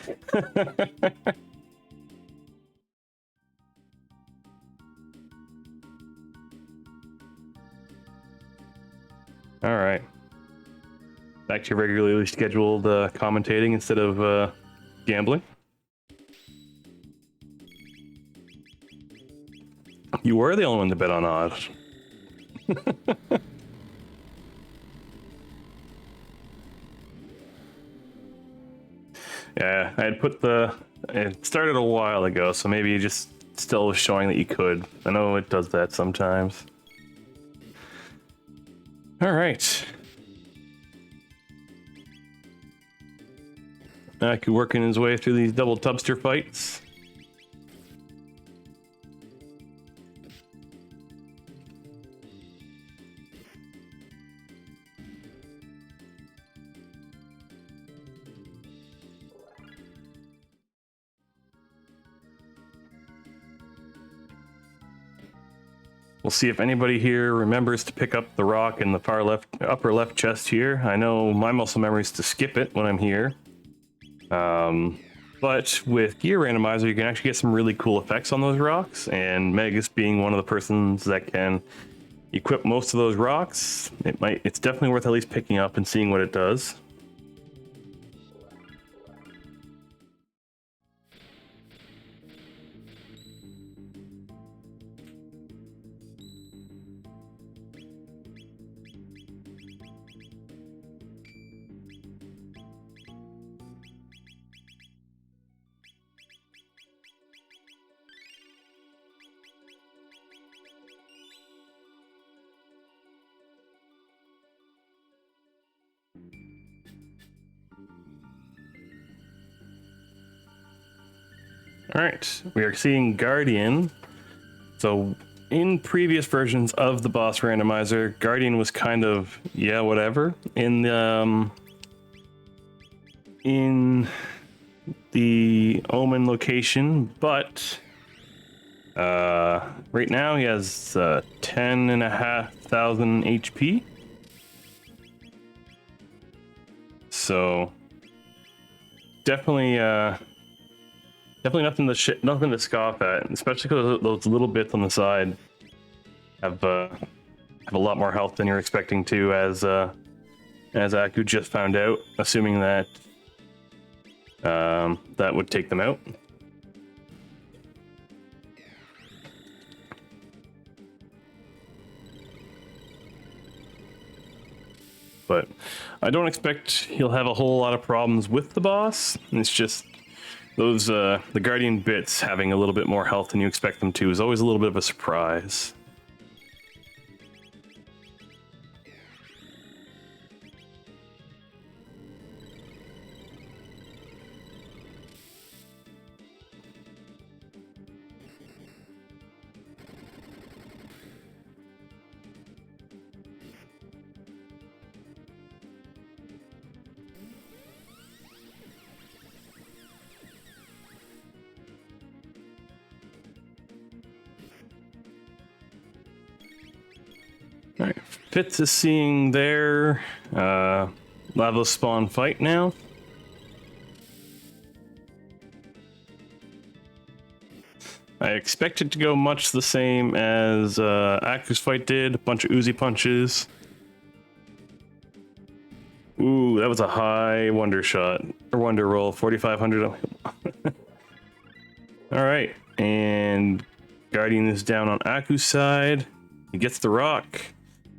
All right. Back to your regularly scheduled commentating instead of gambling. You were the only one to bet on odd. Yeah, I had put it started a while ago, so maybe you just still was showing that you could. I know it does that sometimes. All right. Aku working his way through these double tubster fights. We'll see if anybody here remembers to pick up the rock in the far left, upper left chest here. I know my muscle memory is to skip it when I'm here. But with Gear Randomizer, you can actually get some really cool effects on those rocks, and Megas being one of the persons that can equip most of those rocks, it's definitely worth at least picking up and seeing what it does. All right, we are seeing Guardian. So in previous versions of the boss randomizer, Guardian was kind of, yeah, whatever. In the Omen location, but right now he has 10,500 HP. So definitely nothing to scoff at, especially because those little bits on the side have a lot more health than you're expecting to, as Aku just found out, assuming that that would take them out. But I don't expect he'll have a whole lot of problems with the boss. It's just those the Guardian bits having a little bit more health than you expect them to is always a little bit of a surprise. All right, Fitz is seeing their lava spawn fight now. I expect it to go much the same as Aku's fight did. A bunch of Uzi punches. Ooh, that was a high wonder shot or wonder roll. 4,500. All right, and Guardian is down on Aku's side. He gets the rock.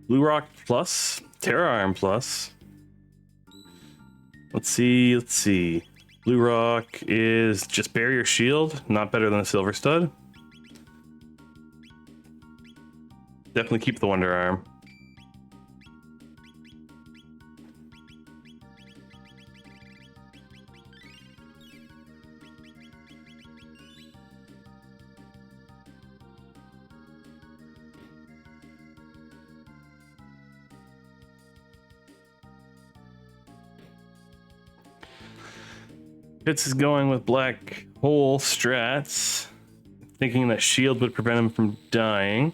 Blue rock plus, Terra Iron plus. Let's see. Blue rock is just barrier shield, not better than a silver stud. Definitely keep the wonder arm. Fitz is going with black hole strats, thinking that shield would prevent him from dying.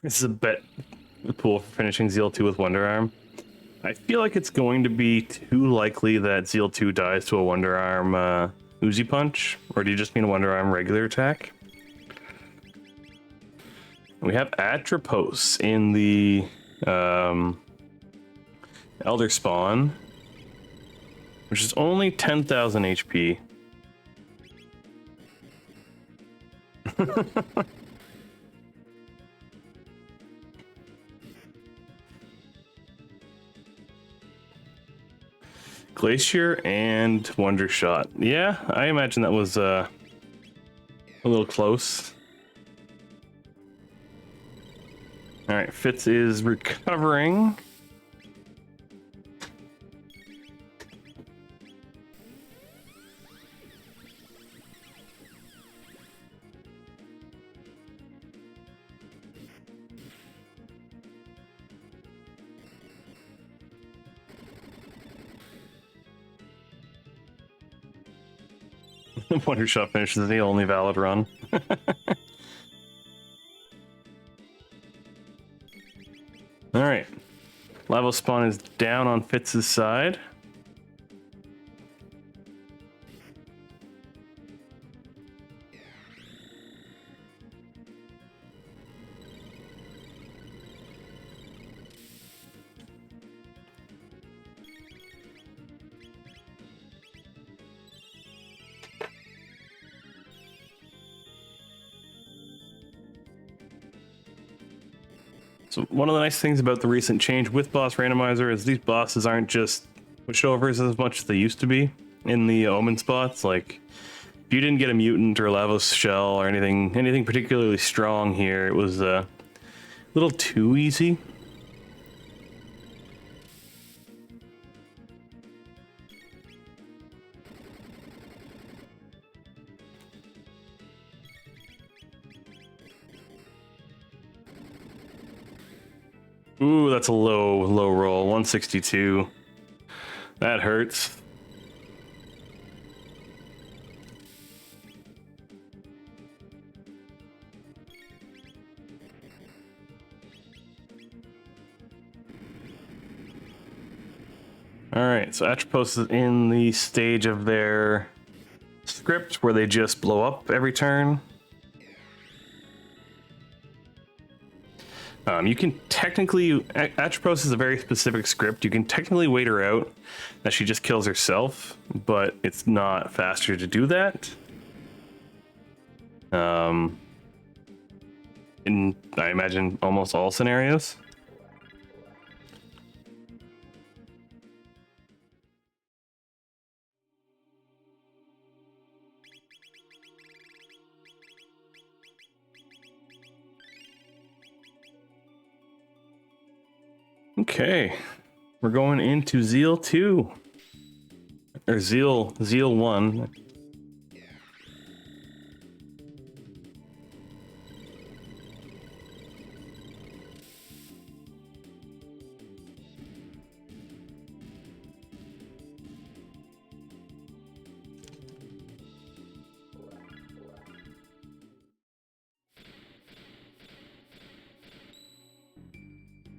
This is a bet pool for finishing Zeal 2 with Wonder Arm. I feel like it's going to be too likely that Zeal 2 dies to a Wonder Arm Uzi Punch, or do you just mean a Wonder Arm regular attack? We have Atropos in the Elder Spawn, which is only 10,000 HP. Glacier and Wonder Shot. Yeah, I imagine that was a little close. All right, Fitz is recovering. Wonder Shot finishes the only valid run. All right, Lava Spawn is down on Fitz's side. So one of the nice things about the recent change with Boss Randomizer is these bosses aren't just pushovers as much as they used to be in the Omen spots. Like, if you didn't get a mutant or a Lavos shell or anything particularly strong here, it was a little too easy. Ooh, that's a low roll. 162. That hurts. All right, so Atropos is in the stage of their script where they just blow up every turn. You can technically, Atropos is a very specific script. You can technically wait her out that she just kills herself, but it's not faster to do that. In, I imagine, almost all scenarios. Okay, we're going into Zeal 2. Or Zeal 1.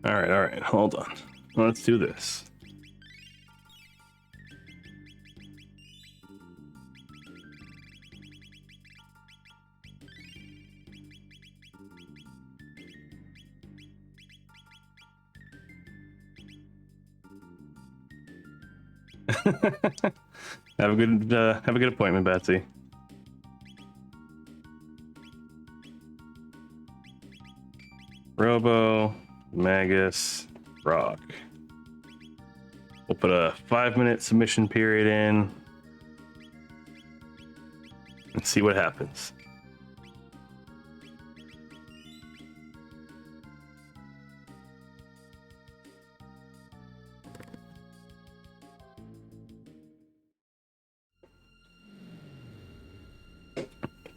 All right, hold on. Let's do this. Have a good appointment, Betsy. Robo, Magus, Rock. We'll put a 5-minute submission period in and see what happens.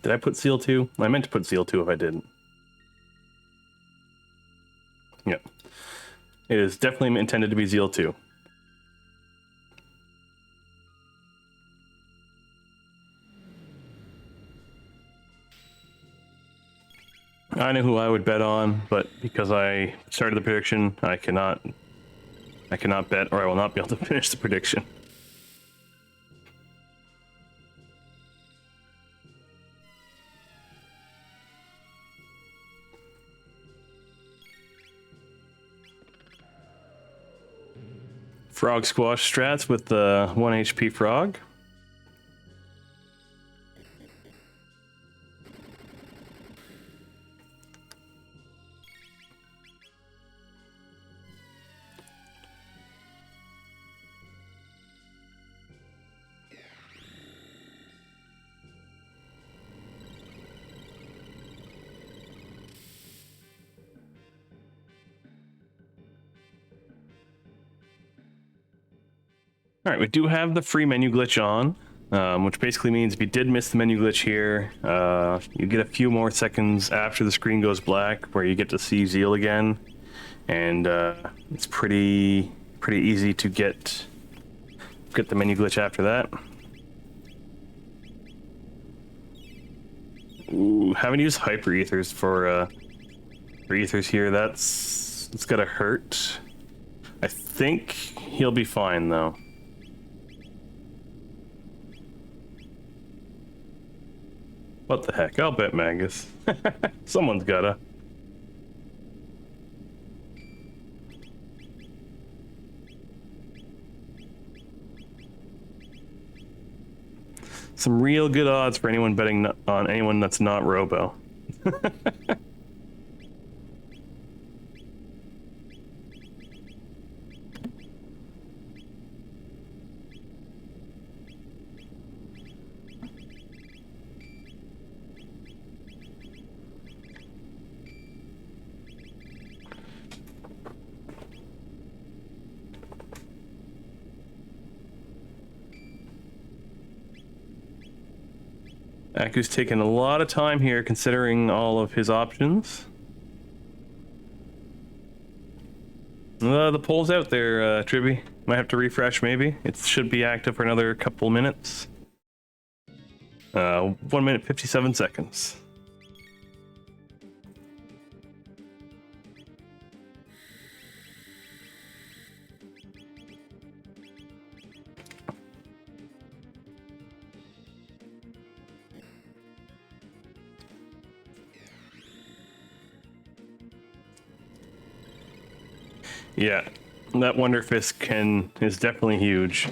Did I put Seal 2? I meant to put Seal 2 if I didn't. Yep. It is definitely intended to be Zeal 2. I know who I would bet on, but because I started the prediction, I cannot bet, or I will not be able to finish the prediction. Frog squash strats with the 1 HP frog. All right, we do have the free menu glitch on, which basically means if you did miss the menu glitch here, you get a few more seconds after the screen goes black where you get to see Zeal again, and it's pretty easy to get the menu glitch after that. Ooh, haven't used hyper ethers for ethers here. It's gotta hurt. I think he'll be fine though. What the heck? I'll bet Magus. Someone's gotta. Some real good odds for anyone betting on anyone that's not Robo. Aku's taking a lot of time here considering all of his options. The poll's out there, Tribby. Might have to refresh maybe. It should be active for another couple minutes. 1 minute 57 seconds. Yeah, that WonderFist is definitely huge.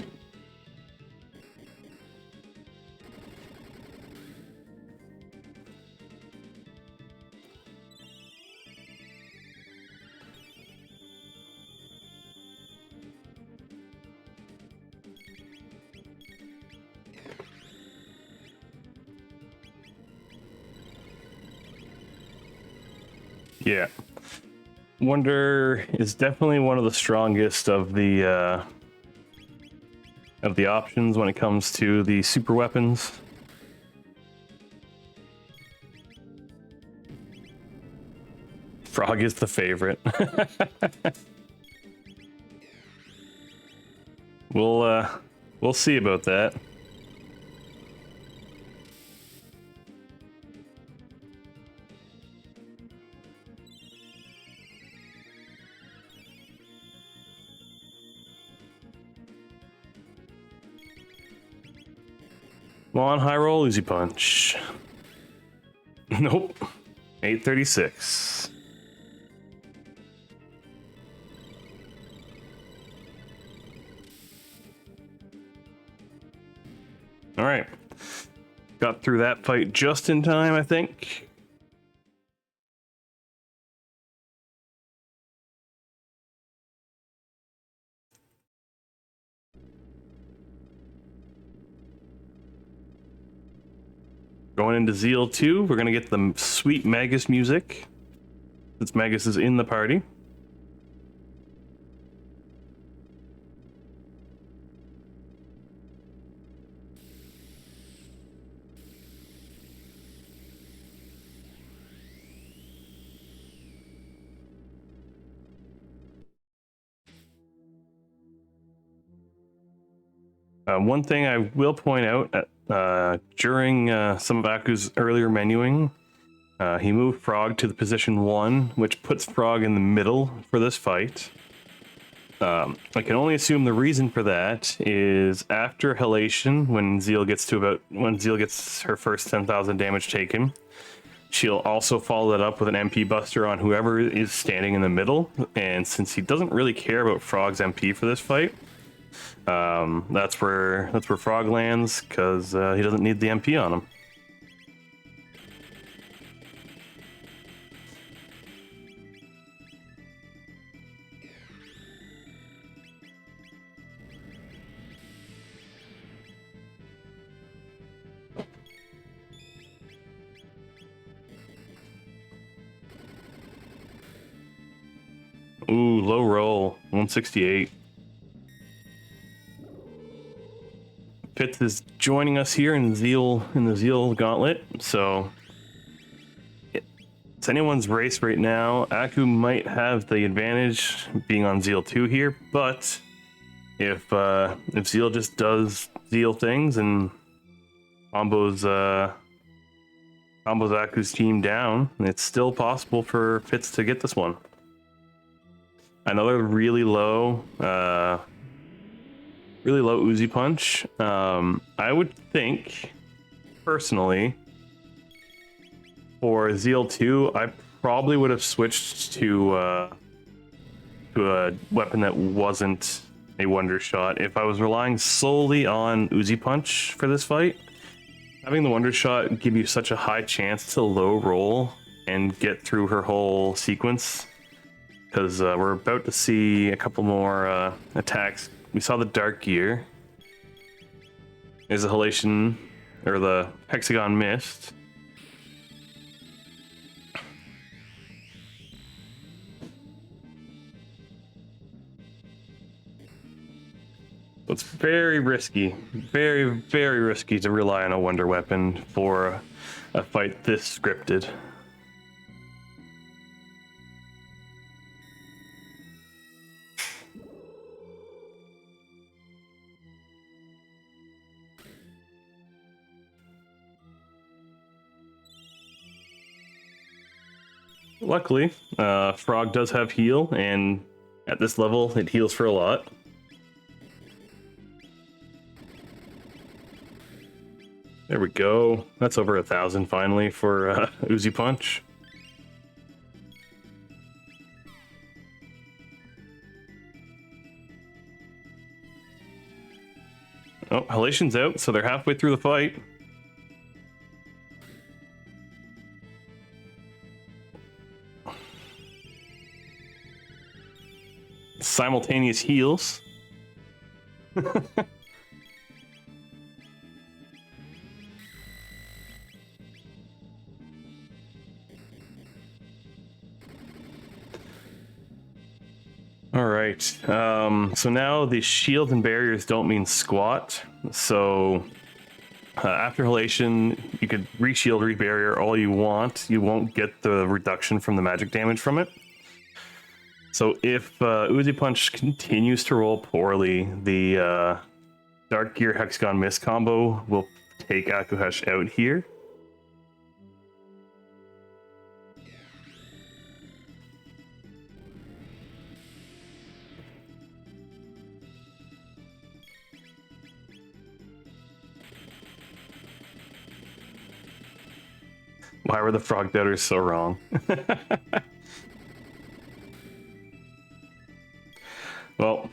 Yeah. Wonder is definitely one of the strongest of the options when it comes to the super weapons. Frog is the favorite. We'll see about that. Come on, high roll, easy punch. Nope. 836. All right. Got through that fight just in time, I think. Going into Zeal 2, we're going to get the sweet Magus music, since Magus is in the party. One thing I will point out, during some of Aku's earlier menuing, He moved Frog to the position 1, which puts Frog in the middle for this fight. I can only assume the reason for that is after Halation, when Zeal gets her first 10,000 damage taken, she'll also follow that up with an MP buster on whoever is standing in the middle. And since he doesn't really care about Frog's MP for this fight, that's where Frog lands, because he doesn't need the MP on him. Ooh, low roll, 168. Fitz is joining us here in the Zeal gauntlet, so it's anyone's race right now. Aku might have the advantage being on Zeal 2 here, but if Zeal just does Zeal things and combos Aku's team down, it's still possible for Fitz to get this one. Another really low Uzi punch. I would think, personally, for Zeal 2, I probably would have switched to a weapon that wasn't a Wonder Shot. If I was relying solely on Uzi punch for this fight, having the Wonder Shot give you such a high chance to low roll and get through her whole sequence, because we're about to see a couple more attacks. We saw the Dark Gear. There's the Halation, or the Hexagon Mist. It's very risky, very, very risky to rely on a Wonder Weapon for a fight this scripted. Luckily, Frog does have heal, and at this level, it heals for a lot. There we go. That's over 1,000 finally for Uzi Punch. Oh, Halation's out, so they're halfway through the fight. Simultaneous heals. All right. So now the shields and barriers don't mean squat. So after Halation, you could re-shield, re-barrier all you want. You won't get the reduction from the magic damage from it. So if Uzi Punch continues to roll poorly, the Dark Gear Hexagon Mist combo will take Akuheish out here. Why were the frog doubters so wrong? Well,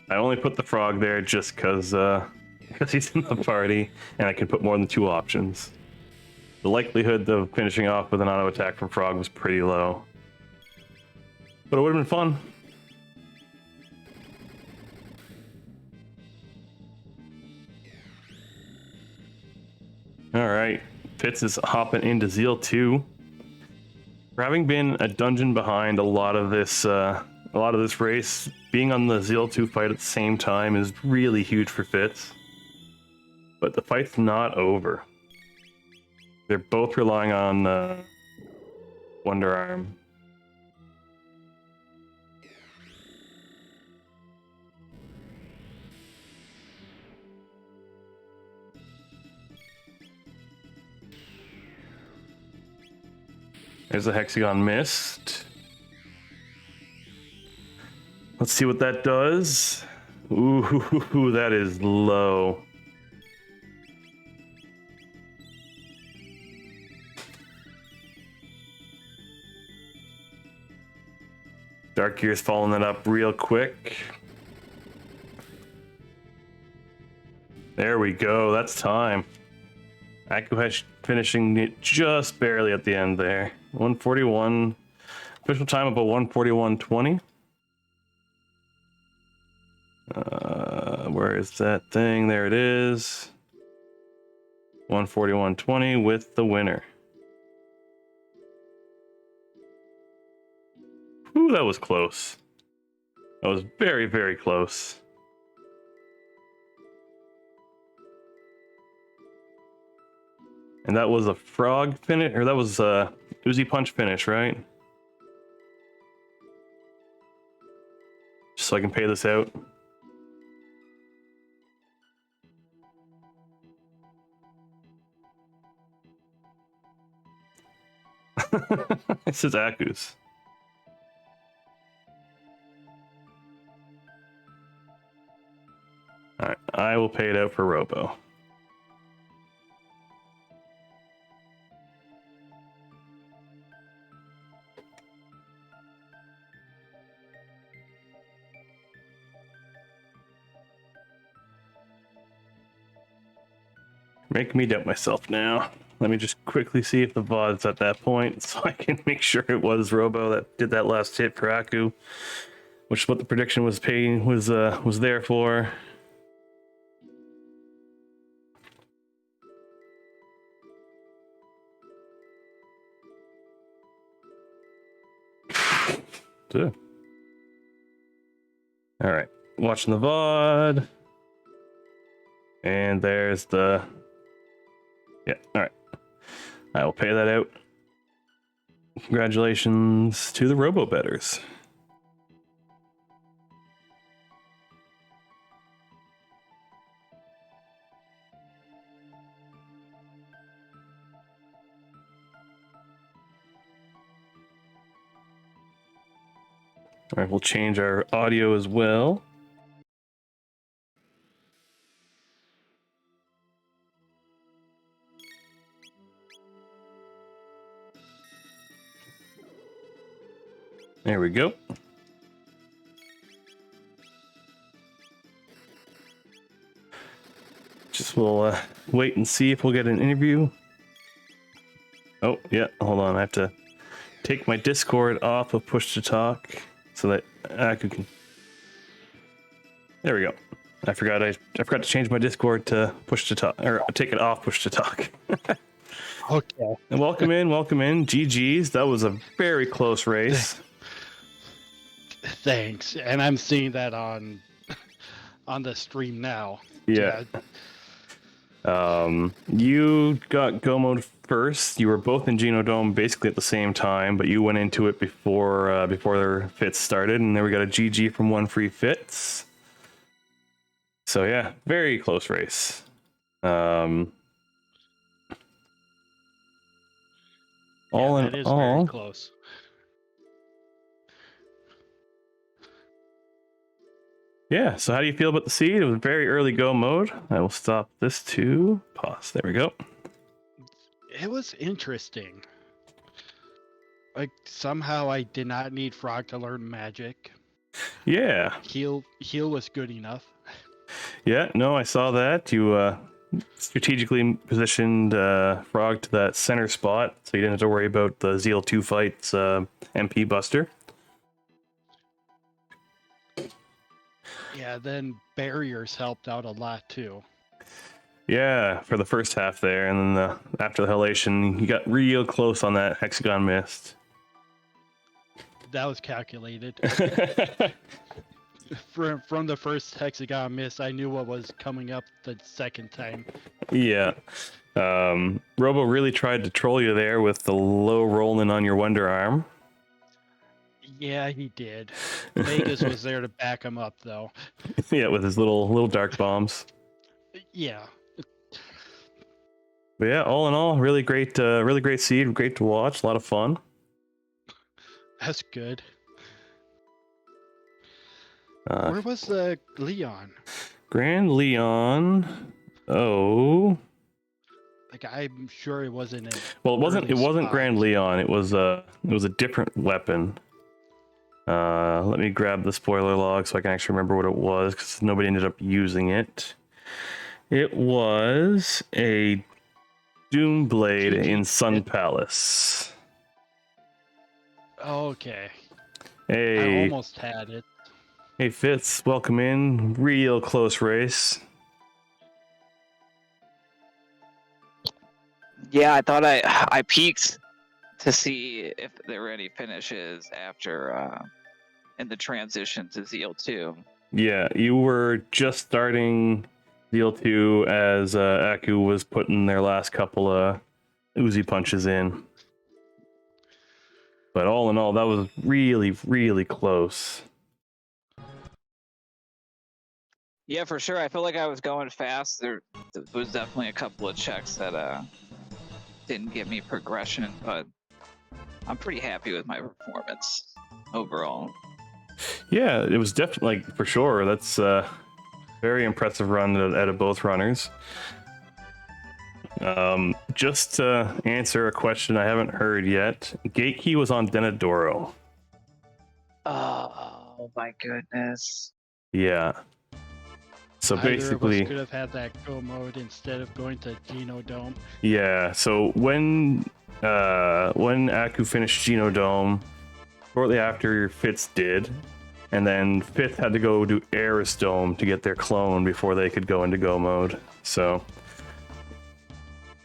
I only put the frog there just because he's in the party, and I can put more than 2 options. The likelihood of finishing off with an auto attack from Frog was pretty low, but it would have been fun. All right, Fitz is hopping into Zeal 2. For having been a dungeon behind a lot of this race, being on the Zeal 2 fight at the same time is really huge for Fitz. But the fight's not over. They're both relying on Wonder Arm. There's a hexagon missed. Let's see what that does. Ooh, that is low. Dark Gear's following that up real quick. There we go. That's time. Akuheish finishing it just barely at the end there. 141. Official time about 141.20. Where is that thing? There it is. 141.20 with the winner. Ooh, that was close. That was very, very close. And that was a frog finish, or that was a Uzi punch finish, right? Just so I can pay this out. This is Aku's. Alright, I will pay it out for Robo. Make me doubt myself now. Let me just quickly see if the VOD's at that point so I can make sure it was Robo that did that last hit for Aku, which is what the prediction was there for. All right, watching the VOD. And there's the... Yeah, all right. I will pay that out. Congratulations to the robo-bettors. All right, we'll change our audio as well. There we go. Just we'll wait and see if we'll get an interview. Oh, yeah, hold on. I have to take my Discord off of push to talk so that Aku can... There we go. I forgot to change my Discord to push to talk, or take it off push to talk. Okay. And welcome in. GG's. That was a very close race. Thanks. And I'm seeing that on the stream now. Yeah. You got go mode first. You were both in Geno Dome basically at the same time, but you went into it before their fits started, and then we got a GG from OneFreeFitz. So yeah, very close race. All in all, very close. Yeah, so how do you feel about the seed? It was very early go mode. I will stop this to pause. There we go. It was interesting. Like, somehow I did not need Frog to learn magic. Yeah. Heal was good enough. Yeah, no, I saw that. You strategically positioned Frog to that center spot, so you didn't have to worry about the Zeal 2 fights MP buster. Yeah, then barriers helped out a lot too. Yeah, for the first half there, and then after the halation, you got real close on that hexagon mist. That was calculated. From the first hexagon miss, I knew what was coming up the second time. Yeah. Robo really tried to troll you there with the low rolling on your Wonder Arm. Yeah, he did. Vegas was there to back him up, though. Yeah, with his little dark bombs. Yeah. But yeah, all in all, really great seed, great to watch, a lot of fun. That's good. Uh, Where was the Leon? Grand Leon. Oh, Like I'm sure it wasn't in. well, it wasn't Grand Leon. It was a different weapon. Let me grab the spoiler log so I can actually remember what it was, because nobody ended up using it. It was a Doomblade in Sun Palace. Okay. I Hey, almost had it. hey Fitz, welcome in. Real close race. Yeah, I thought I peeked to see if there were any finishes after in the transition to Zeal 2. Yeah, you were just starting Zeal 2 as Aku was putting their last couple of Uzi punches in. But all in all, that was really, really close. Yeah, for sure. I felt like I was going fast. There was definitely a couple of checks that didn't give me progression, but I'm pretty happy with my performance overall. Yeah, it was definitely, like, for sure. That's a very impressive run out of both runners. Just to answer a question I haven't heard yet, Gatekey was on Denadoro. Oh my goodness. Yeah. So Either basically, of us could have had that go mode instead of going to Geno Dome. yeah. So when Aku finished Geno Dome, shortly after Fitz did, and then Fitz had to go do Eris Dome to get their clone before they could go into go mode. So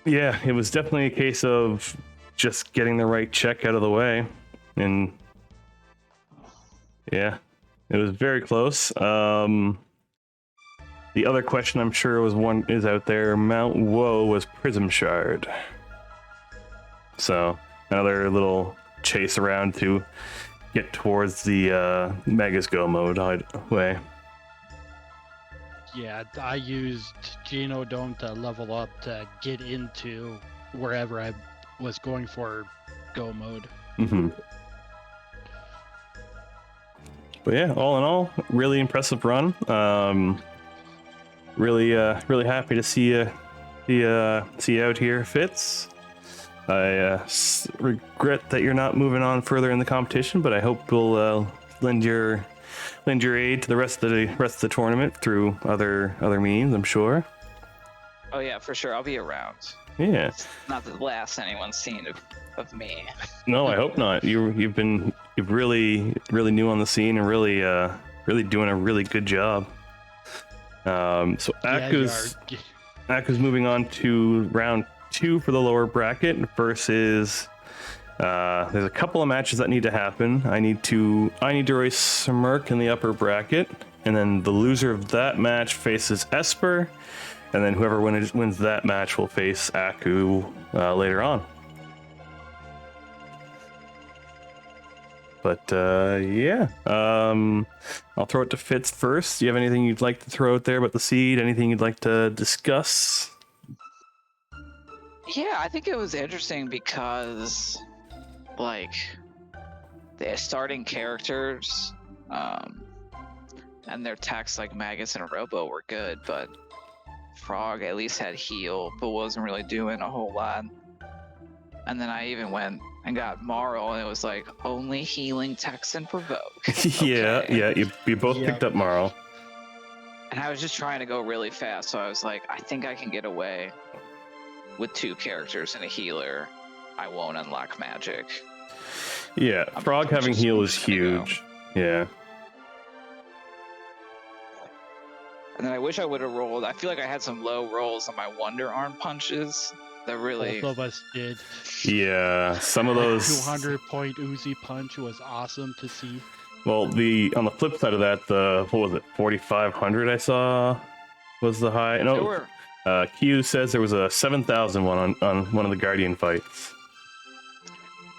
yeah, it was definitely a case of just getting the right check out of the way, and yeah, it was very close. The other question I'm sure is out there. Mount Woe was Prism Shard. So another little chase around to get towards the Megas Go mode way. Yeah, I used Geno Dome to level up to get into wherever I was going for go mode. Mm-hmm. But yeah, all in all, really impressive run. Really happy to see you out here, Fitz. I regret that you're not moving on further in the competition, but I hope we'll lend your aid to the rest of the tournament through other means, I'm sure. Oh yeah, for sure. I'll be around. Yeah. It's not the last anyone's seen of me. No, I hope not. You've really new on the scene and really doing a really good job. So Aku's moving on to round 2 for the lower bracket versus there's a couple of matches that need to happen. I need to race Smirk in the upper bracket, and then the loser of that match faces Esper, and then whoever wins that match will face Aku later on. But yeah, I'll throw it to Fitz first. Do you have anything you'd like to throw out there about the seed? Anything you'd like to discuss? Yeah, I think it was interesting because, like, the starting characters and their techs like Magus and Robo were good, but Frog at least had heal, but wasn't really doing a whole lot. And then I even went and got Marl, and it was like only healing techs and provoke. Yeah, you both picked up Marl. And I was just trying to go really fast, so I was like, I think I can get away with 2 characters and a healer. I won't unlock magic. Yeah, Frog having heal is huge. Yeah. And then I wish I would have rolled. I feel like I had some low rolls on my Wonder Arm punches. That really. Both of us did. Yeah, some of those. 200-point Uzi punch was awesome to see. Well, on the flip side of that, what was it, 4,500 I saw was the high. No, Q says there was a 7,000 one on one of the Guardian fights.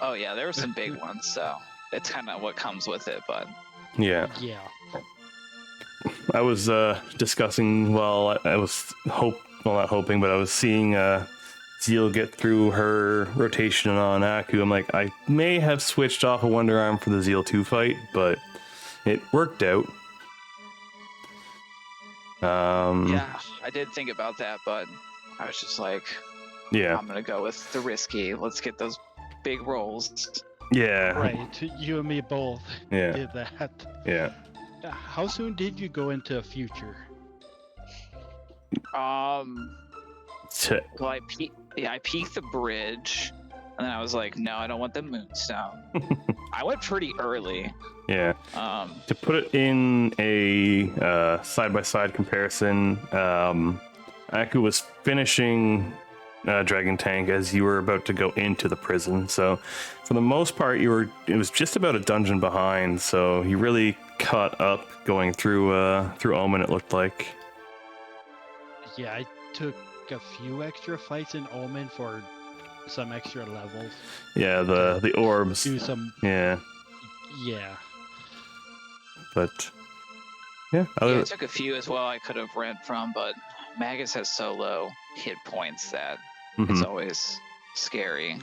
Oh yeah, there were some big ones, so it's kind of what comes with it, but. Yeah. Yeah. I was discussing. Well, I was not hoping, but I was seeing Zeal get through her rotation on Aku. I'm like, I may have switched off a Wonder Arm for the Zeal 2 fight, but it worked out. Yeah, I did think about that, but I was just like, Yeah. I'm gonna go with the risky. Let's get those big rolls. Yeah. Right, you and me both Yeah. did that. Yeah. How soon did you go into future? T- Well, I peeked the bridge, and then I was like, no, I don't want the moonstone. I went pretty early. Yeah. To put it in a side-by-side comparison, Aku was finishing Dragon Tank as you were about to go into the prison. So, for the most part, it was just about a dungeon behind. So you really caught up going through Omen. It looked like. Yeah, I took a few extra fights in Omen for some extra levels. Yeah, the orbs. Do some. Yeah, Yeah. but yeah. Yeah, I took a few as well I could have rent from, but Magus has so low hit points that it's always scary.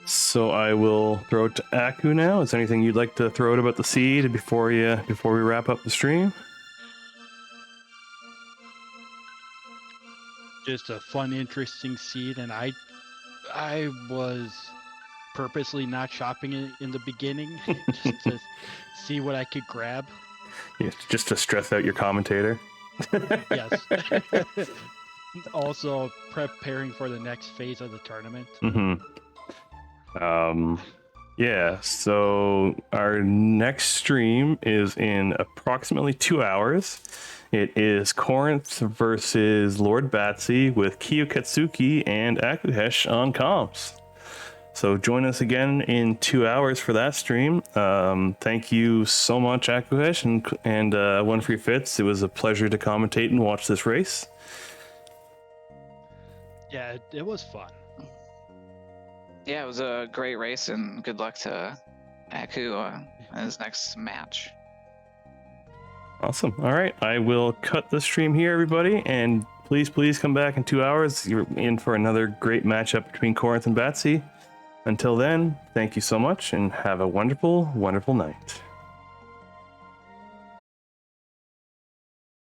So I will throw it to Aku now. Is there anything you'd like to throw out about the seed before we wrap up the stream? Just a fun, interesting seed, and I was purposely not shopping it in the beginning just to see what I could grab. Yeah, just to stress out your commentator. Yes. Also preparing for the next phase of the tournament. Yeah, so our next stream is in approximately 2 hours. It is Corinth versus Lord Batsy with Kiyo Katsuki and Akuheish on comps. So join us again in 2 hours for that stream. Thank you so much, Akuheish and OneFreeFitz. It was a pleasure to commentate and watch this race. Yeah, it was fun. Yeah, it was a great race, and good luck to Aku in his next match. Awesome. All right, I will cut the stream here, everybody, and please come back in 2 hours. You're in for another great matchup between Corinth and Batsy. Until then, thank you so much, and have a wonderful night.